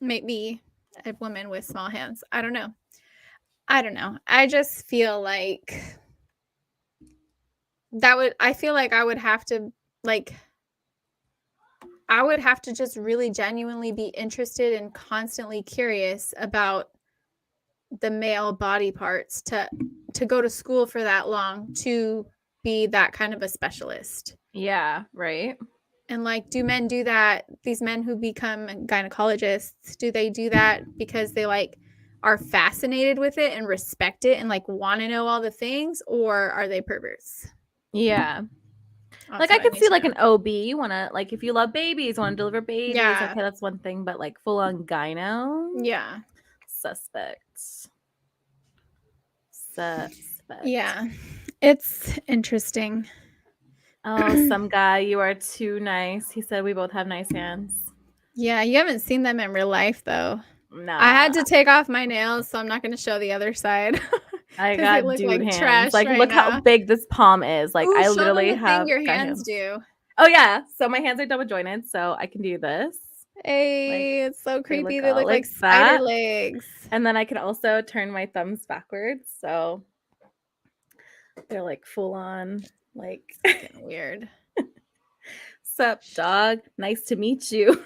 maybe a woman with small hands. I don't know. I just feel like I feel like I would have to just really genuinely be interested and constantly curious about the male body parts to go to school for that long to be that kind of a specialist. Yeah, right. And like, do men do that? These men who become gynecologists, do they do that because they like are fascinated with it and respect it and like want to know all the things, or are they perverts? Yeah. That's like I what could need see to like know. an OB, you wanna like if you love babies, wanna deliver babies, Yeah. okay, that's one thing, but like full on gyno, Yeah. suspect. Yeah. It's interesting. Oh, some guy, you are too nice. He said we both have nice hands. Yeah, you haven't seen them in real life though. Nah. I had to take off my nails, so I'm not going to show the other side. I 'Cause got they look dude like hands. trash Like, right look how now. big this palm is. Like, Ooh, I show them literally the have thing your guy hands do. Oh yeah, so my hands are double jointed, so I can do this. Hey, it's so creepy. They look like that. spider legs. And then I can also turn my thumbs backwards, so they're like full on, like Fucking weird. Sup, dog? Nice to meet you.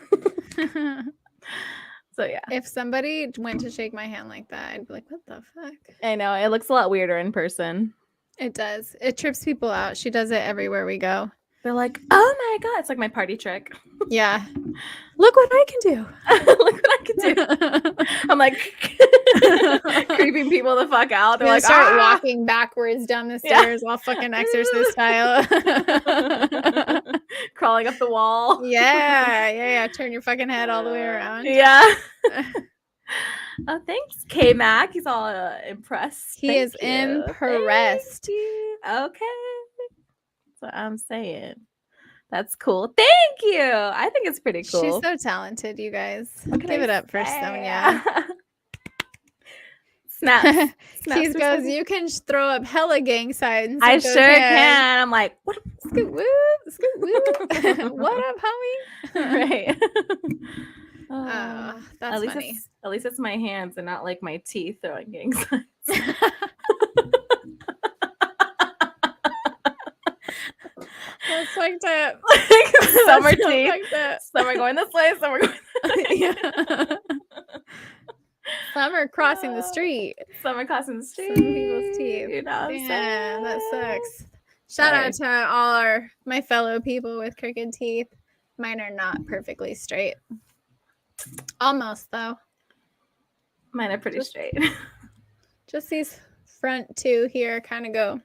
So yeah. If somebody went to shake my hand like that, I'd be like, what the fuck? I know, it looks a lot weirder in person. It does. It trips people out. She does it everywhere we go. They're like, oh my god, it's like my party trick. Yeah. Look what I can do. Look what I can do. I'm like creeping people the fuck out. They're like, start walking backwards down the stairs, all fucking exorcist style. Crawling up the wall. Yeah. Turn your fucking head all the way around. Yeah. Oh, thanks, K-Mac. He's all impressed. He is impressed. Thank you. Okay. That's what I'm saying. That's cool. Thank you. I think it's pretty cool. She's so talented, you guys. Give it up for Sonia. Snaps. Keith goes, you can throw up hella gang signs. I sure can. I'm like, what? Scoot woo, scoot woo. What up, homie? Right. That's funny. At least it's my hands and not like my teeth throwing gang signs. That's fucked up. Some are teeth. Some are going this way. Some are going that way. Yeah. Some are crossing the street. Some are crossing the street. Some people's teeth. You know what I'm saying? That sucks. Shout out to all my fellow people with crooked teeth. Mine are not perfectly straight. Almost, though. Mine are pretty straight. Just these front two here kind of go.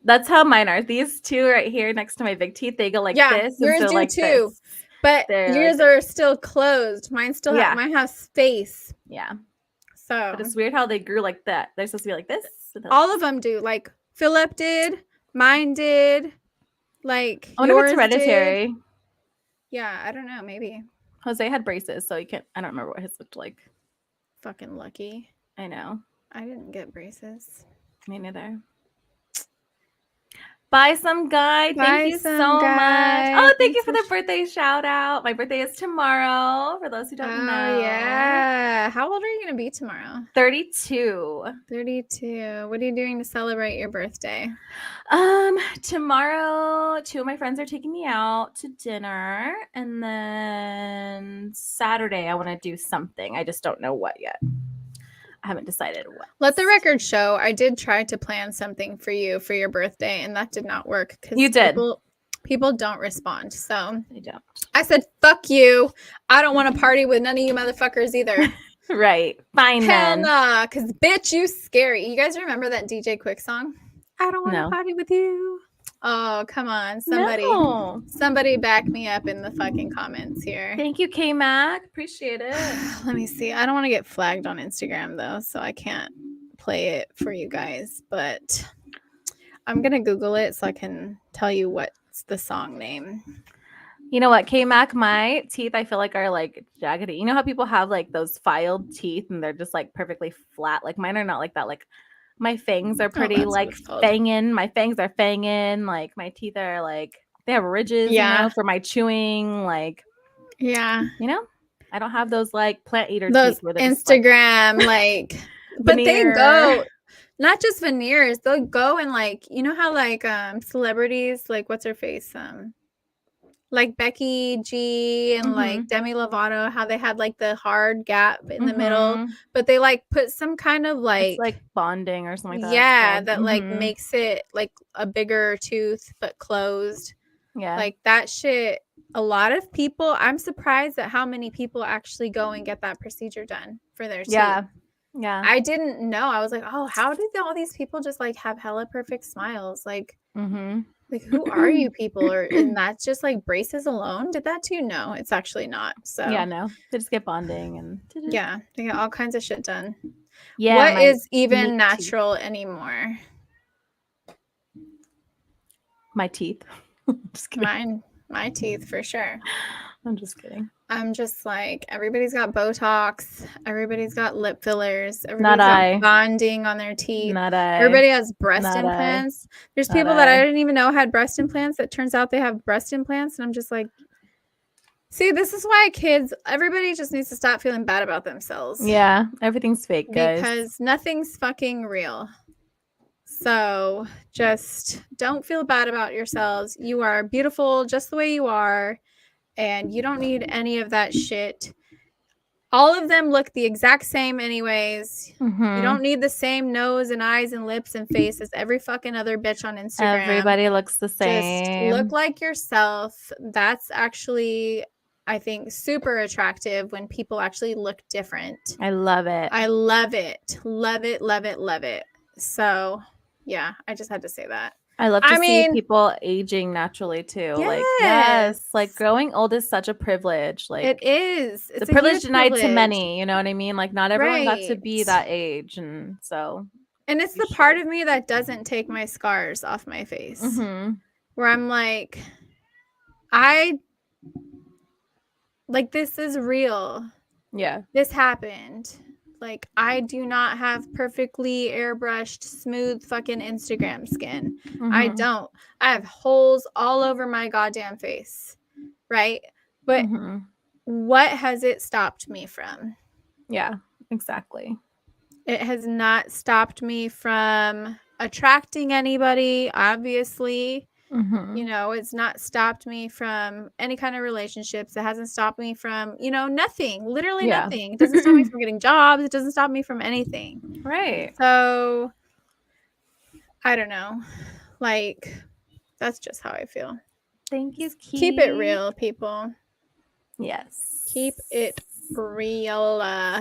That's how mine are. These two right here next to my big teeth, they go like this. Yours do like too. This. But yours are still closed. Mine still have mine has space. Yeah. So but it's weird how they grew like that. They're supposed to be like this. All of them do. Like Philip did. Mine did. Like I wonder if it's hereditary. Did. Yeah, I don't know. Maybe. Jose had braces, so you can't. I don't remember what his looked like. Fucking lucky. I know. I didn't get braces. Me neither. Buy some guy. Thank you so much. Oh, thank you for the birthday shout out. My birthday is tomorrow, for those who don't know. Yeah. How old are you going to be tomorrow? 32. 32. What are you doing to celebrate your birthday? Tomorrow, 2 of my friends are taking me out to dinner. And then Saturday, I want to do something. I just don't know what yet. I haven't decided what. Let the record show, I did try to plan something for you for your birthday, and that did not work because You did. People don't respond. So They don't. I said, fuck you. I don't want to party with none of you motherfuckers either. Right. Fine Hell then. nah, because bitch, you scary. You guys remember that DJ Quick song? I don't want to party with you. Oh, come on. Somebody back me up in the fucking comments here. Thank you, K-Mac. Appreciate it. Let me see. I don't want to get flagged on Instagram, though, so I can't play it for you guys. But I'm going to Google it so I can tell you what's the song name. You know what, K-Mac, my teeth, I feel like, are like jaggedy. You know how people have like those filed teeth and they're just like perfectly flat? Like mine are not like that. Like my fangs are pretty like fangin'. My fangs are fangin'. Like my teeth are like, they have ridges, you know, for my chewing. Like, yeah. You know, I don't have those like plant eater those teeth. Where Instagram like but they go, not just veneers, they'll go and like, you know how like celebrities, like what's her face? Like Becky G and like Demi Lovato, how they had like the hard gap in the middle, but they like put some kind of like, it's like bonding or something like that. Yeah, that like makes it like a bigger tooth but closed. Yeah. Like that shit, a lot of people, I'm surprised at how many people actually go and get that procedure done for their teeth. Yeah. I didn't know. I was like, oh, how did all these people just like have hella perfect smiles? Like, like, who are you people? Or and that's just like braces alone? Did that too? No, it's actually not. So yeah, no, they just get bonding and yeah, they get all kinds of shit done. Yeah, what is even natural anymore? My teeth. Just kidding. My teeth for sure. I'm just kidding. I'm just like, everybody's got Botox. Everybody's got lip fillers. Everybody's got bonding on their teeth. Everybody has breast implants. There's people that I didn't even know had breast implants that turns out they have breast implants. And I'm just like, see, this is why everybody just needs to stop feeling bad about themselves. Yeah, everything's fake, guys. Because nothing's fucking real. So just don't feel bad about yourselves. You are beautiful just the way you are. And you don't need any of that shit. All of them look the exact same anyways. You don't need the same nose and eyes and lips and face as every fucking other bitch on Instagram. Everybody looks the same. Just look like yourself. That's actually, I think, super attractive when people actually look different. I love it. I love it. Love it, love it, love it. So, yeah, I just had to say that. I love to see people aging naturally too. Yes. Like growing old is such a privilege. Like it is. It's the privilege denied to many, you know what I mean? Like not everyone got to be that age. And so. And it's the part of me that doesn't take my scars off my face. Where I'm like, this is real. Yeah. This happened. Like, I do not have perfectly airbrushed, smooth fucking Instagram skin. I don't. I have holes all over my goddamn face. Right? But what has it stopped me from? Yeah, exactly. It has not stopped me from attracting anybody, obviously. You know, it's not stopped me from any kind of relationships. It hasn't stopped me from, nothing. Literally nothing. It doesn't stop me from getting jobs. It doesn't stop me from anything. Right. So, I don't know. Like, that's just how I feel. Thank you, Keep it real, people. Yes. Keep it real.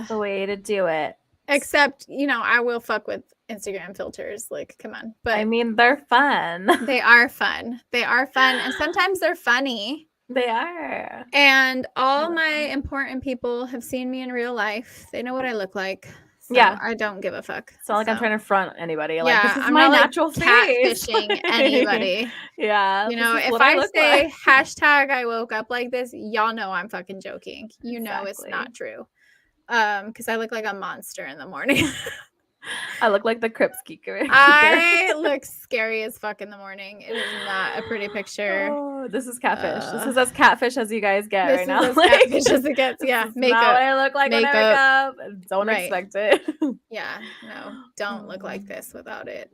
The way to do it. Except, I will fuck with Instagram filters. Like, come on. But I mean, they're fun. They are fun. They are fun. And sometimes they're funny. They are. And all my important people have seen me in real life. They know what I look like. So yeah. I don't give a fuck. It's not like I'm trying to front anybody. Like, yeah, this is I'm my not natural face. Catfishing anybody. Yeah. If I say hashtag I woke up like this, y'all know I'm fucking joking. You know it's not true. Because I look like a monster in the morning. I look like the Crips keeper. I look scary as fuck in the morning. It is not a pretty picture. Oh, this is catfish. This is as catfish as you guys get This right is now. as Like, catfish as it gets. this Yeah, is not what makeup. I look like when I wake Makeup. up. Don't Right. expect it. Yeah, no, don't look like this without it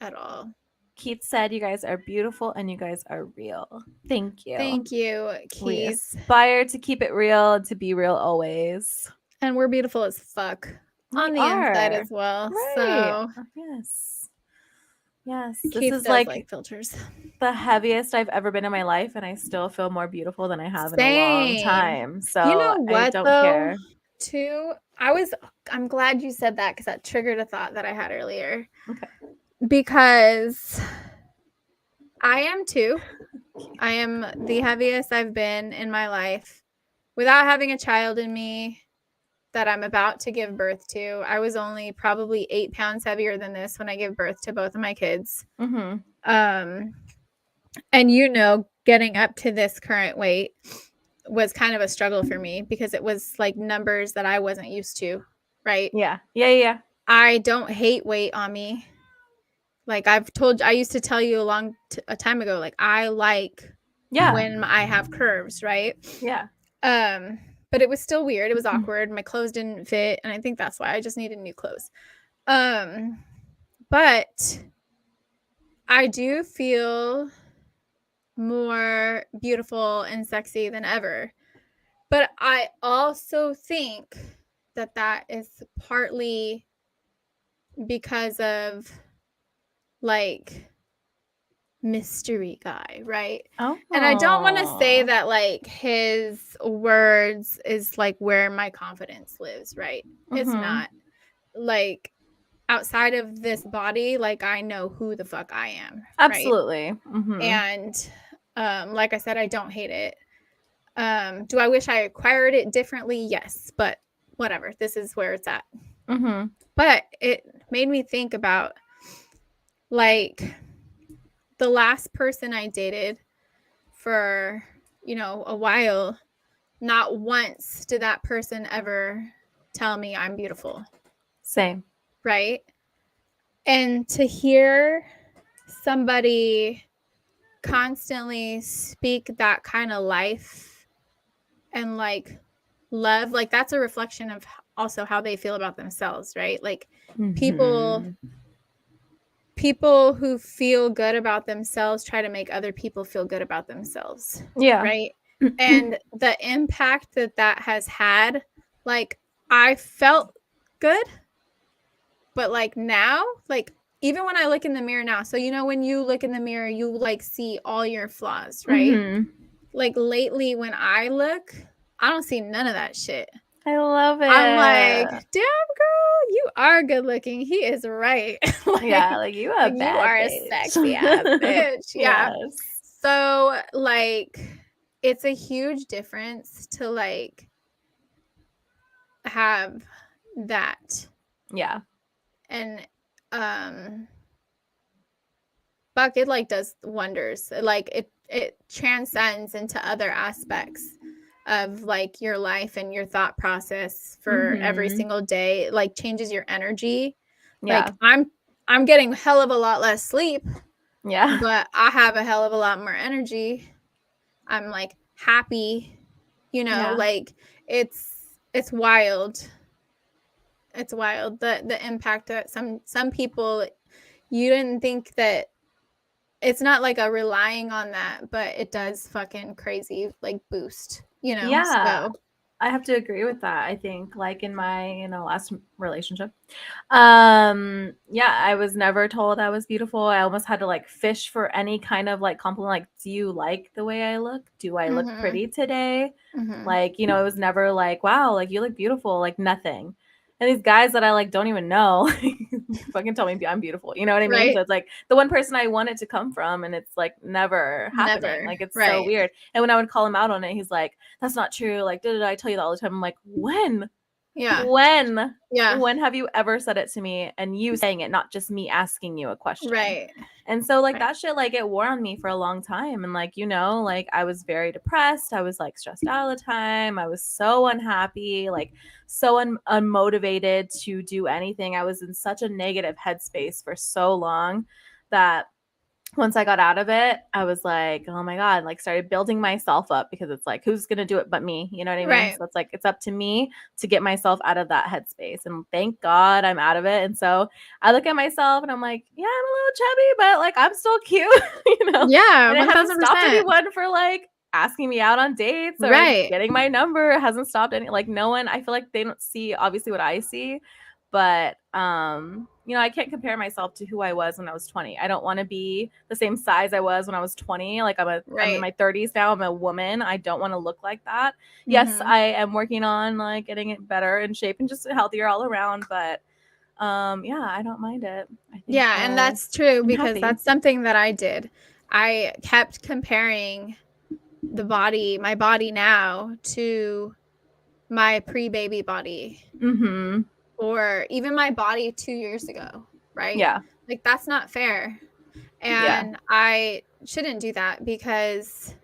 at all. Keith said, "You guys are beautiful and you guys are real." Thank you. Thank you, We Keith. aspire to keep it real and to be real always. And we're beautiful as fuck on the inside as well. Right. So Yes. Yes. Keith This is does like filters. the heaviest I've ever been in my life, and I still feel more beautiful than I have in a long Same. time. So You know what, I don't though? care. Too, I'm glad you said that because that triggered a thought that I had earlier. Okay. Because I am too. I am the heaviest I've been in my life without having a child in me that I'm about to give birth to. I was only probably 8 pounds heavier than this when I gave birth to both of my kids. Mm-hmm. And you know, getting up to this current weight was kind of a struggle for me because it was like numbers that I wasn't used to, right? Yeah. Yeah. I don't hate weight on me. Like I used to tell you a time ago, like I like when I have curves, right? Yeah. But it was still weird. It was awkward. My clothes didn't fit, and I think that's why I just needed new clothes. But I do feel more beautiful and sexy than ever. But I also think that is partly because of like mystery guy, right? Oh. And I don't want to say that like his words is like where my confidence lives, right? It's not. Like outside of this body, like I know who the fuck I am. Absolutely. Right? Mm-hmm. And like I said, I don't hate it. Do I wish I acquired it differently? Yes, but whatever. This is where it's at. Mm-hmm. But it made me think about like the last person I dated for, a while, not once did that person ever tell me I'm beautiful. Same. Right? And to hear somebody constantly speak that kind of life and like love, like that's a reflection of also how they feel about themselves, right? Like people who feel good about themselves try to make other people feel good about themselves. Yeah. Right. And the impact that has had, like I felt good, but like now, like even when I look in the mirror now, so when you look in the mirror, you like see all your flaws, right? Mm-hmm. Like lately when I look, I don't see none of that shit. I love it. I'm like, damn girl, you are good looking. He is right. Like you are you are bitch. a sexy ass bitch. Yeah. Yes. So like it's a huge difference to like have that. Yeah. And Buck, it like does wonders. Like it transcends into other aspects of like your life and your thought process for every single day. It like changes your energy. Yeah. Like I'm getting a hell of a lot less sleep. Yeah. But I have a hell of a lot more energy. I'm like happy, like it's wild. It's wild. The impact that some people, you didn't think that it's not like a relying on that, but it does fucking crazy like boost, Yeah. So. I have to agree with that. I think like in my, last relationship, I was never told I was beautiful. I almost had to like fish for any kind of like compliment. Like, do you like the way I look? Do I look pretty today? Like, it was never like, wow, like you look beautiful, like nothing. And these guys that I like don't even know fucking tell me I'm beautiful. You know what I mean? Right. So it's like the one person I want it to come from, and it's like never happening. Like it's so weird. And when I would call him out on it, he's like, "That's not true." Like, did I tell you that all the time? I'm like, when? Yeah. When Yeah. when have you ever said it to me and you saying it, not just me asking you a question? Right. And so like Right. that shit like it wore on me for a long time. And like, like I was very depressed. I was like stressed out all the time. I was so unhappy, like so unmotivated to do anything. I was in such a negative headspace for so long that once I got out of it, I was like, oh my God, like started building myself up because it's like, who's going to do it but me? You know what I mean? Right. So it's like, it's up to me to get myself out of that headspace. And thank God I'm out of it. And so I look at myself and I'm like, yeah, I'm a little chubby, but like, I'm still cute, Yeah, And it hasn't stopped 1000%. anyone for like asking me out on dates or Right. getting my number. It hasn't stopped any, like, no one, I feel like they don't see obviously what I see. But I can't compare myself to who I was when I was 20. I don't want to be the same size I was when I was 20. Like I'm in Right. my 30s now. I'm a woman. I don't want to look like that. Yes, Mhm. I am working on like getting it better in shape and just healthier all around, but I don't mind it. I think Yeah, and that's true I'm because happy. that's something that I did. I kept comparing my body now to my pre-baby body Mhm. or even my body 2 years ago, right? Yeah. Like that's not fair. Yeah. And I shouldn't do that because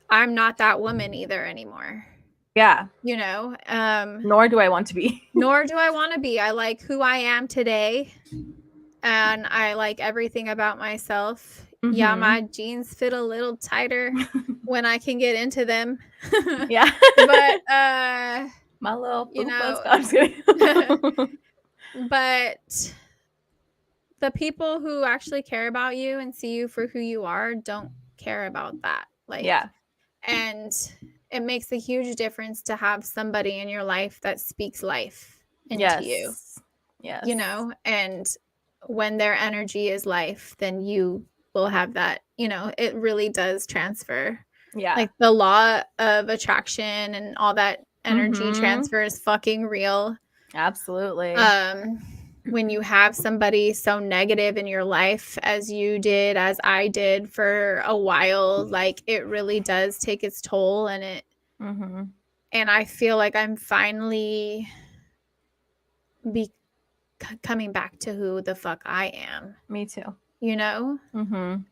I'm not that woman either anymore. Yeah. You know? Nor do I want to be. Nor do I want to be. I like who I am today and I like everything about myself. Yeah, Mhm. my jeans fit a little tighter when I can get into them. Yeah. But My little you fupas. know, I'm just kidding. but the people who actually care about you and see you for who you are don't care about that. Like, Yeah. and it makes a huge difference to have somebody in your life that speaks life into you, Yes. Yes. and when their energy is life, then you will have that, it really does transfer. Yeah. Like the law of attraction and all that energy Mhm. transfer is fucking real. Absolutely. When you have somebody so negative in your life as you did, as I did for a while, like it really does take its toll Mhm. and I feel like I'm finally coming back to who the fuck I am, Me too. and Mhm.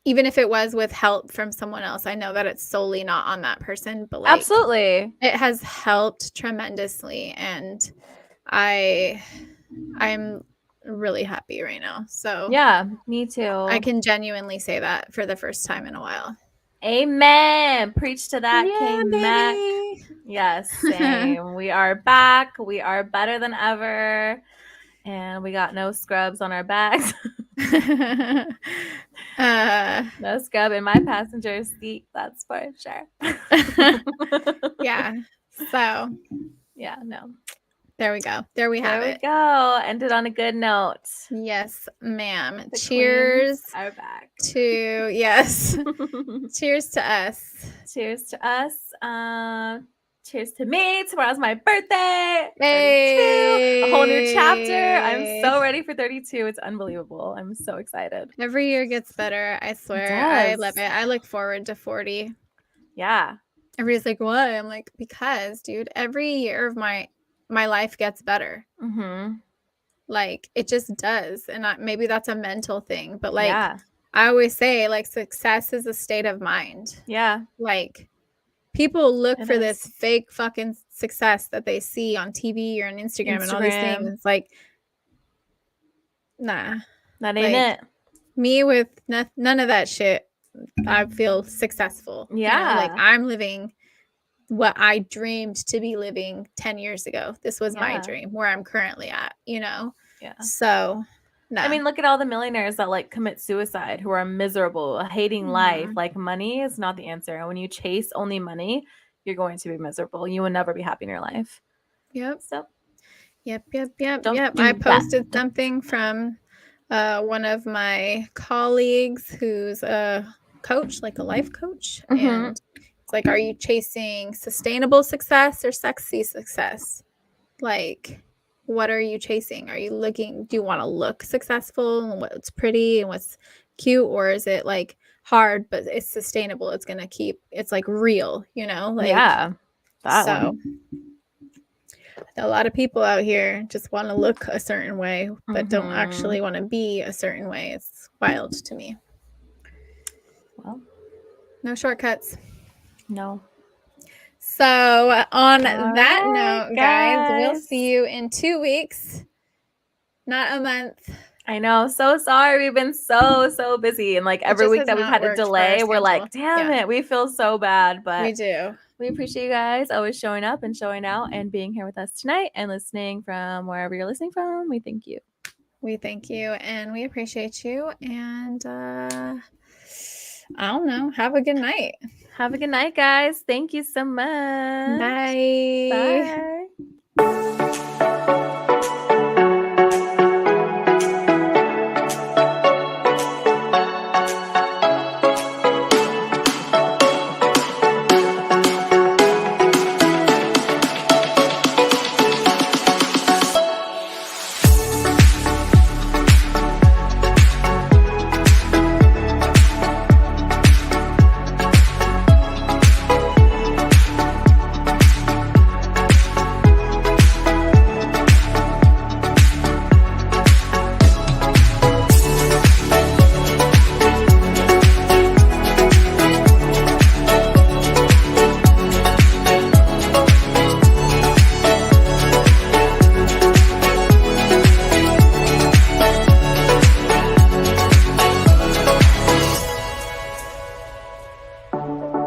even if it was with help from someone else, I know that it's solely not on that person, but like Absolutely. it has helped tremendously and I'm really happy right now. So Yeah, me I too. can genuinely say that for the first time in a while. Amen. Preach to that, Yeah, K Mac. baby. Yes, same. We are back. We are better than ever. And we got no scrubs on our bags. No scrub in my passenger seat. That's for sure. yeah. So Yeah, no. there we go. There we have There we it. go. Ended on a good note. Yes, ma'am. The Cheers queens are back. to yes. Cheers to us. Cheers to us. Cheers to me. Tomorrow's my birthday. 32. A whole new chapter. I'm Hey. so ready for 32. It's unbelievable. I'm so excited. Every year gets better. I swear. I Does. love it. I look forward to 40. Yeah. Everybody's like, "What?" I'm like, "Because, dude, every year of my life gets better." Mm-hmm. Like, it just does. And maybe that's a mental thing, but like Yeah. I always say, like, success is a state of mind. Yeah. Like, people look It for is. this fake fucking success that they see on TV or on Instagram and all these things. Instagram. It's like, nah. That ain't Like, it. me with none of that shit, I feel successful. Like Yeah. I'm living what I dreamed to be living 10 years ago. This was my Yeah. dream where I'm currently at. Yeah. So, nah. I mean, look at all the millionaires that like commit suicide who are miserable, hating life. Like, money is not the answer. And when you chase only money, you're going to be miserable. You will never be happy in your life. Yep. So, Yep. don't do I that. posted something from one of my colleagues who's a coach, like a life coach. Mhm. And it's like, are you chasing sustainable success or sexy success? Like, what are you chasing? Are you do you want to look successful and what's pretty and what's cute? Or is it like hard, but it's sustainable? It's going to it's like real, like, Yeah. that So one. a lot of people out here just want to look a certain way, but don't Mhm. actually want to be a certain way. It's wild to me. Well, No shortcuts. no. So on All that right, note, guys, we'll see you in 2 weeks. Not a month. I know. So sorry. We've been so busy. And like every just week has that we've not had a worked for our delay, we're like, schedule. damn Yeah. it. We feel so bad. But We do. we appreciate you guys always showing up and showing out and being here with us tonight and listening from wherever you're listening from. We thank you. We thank you and we appreciate you. And I don't know. Have a good night. Have a good night, guys. Thank you so much. Bye. Bye.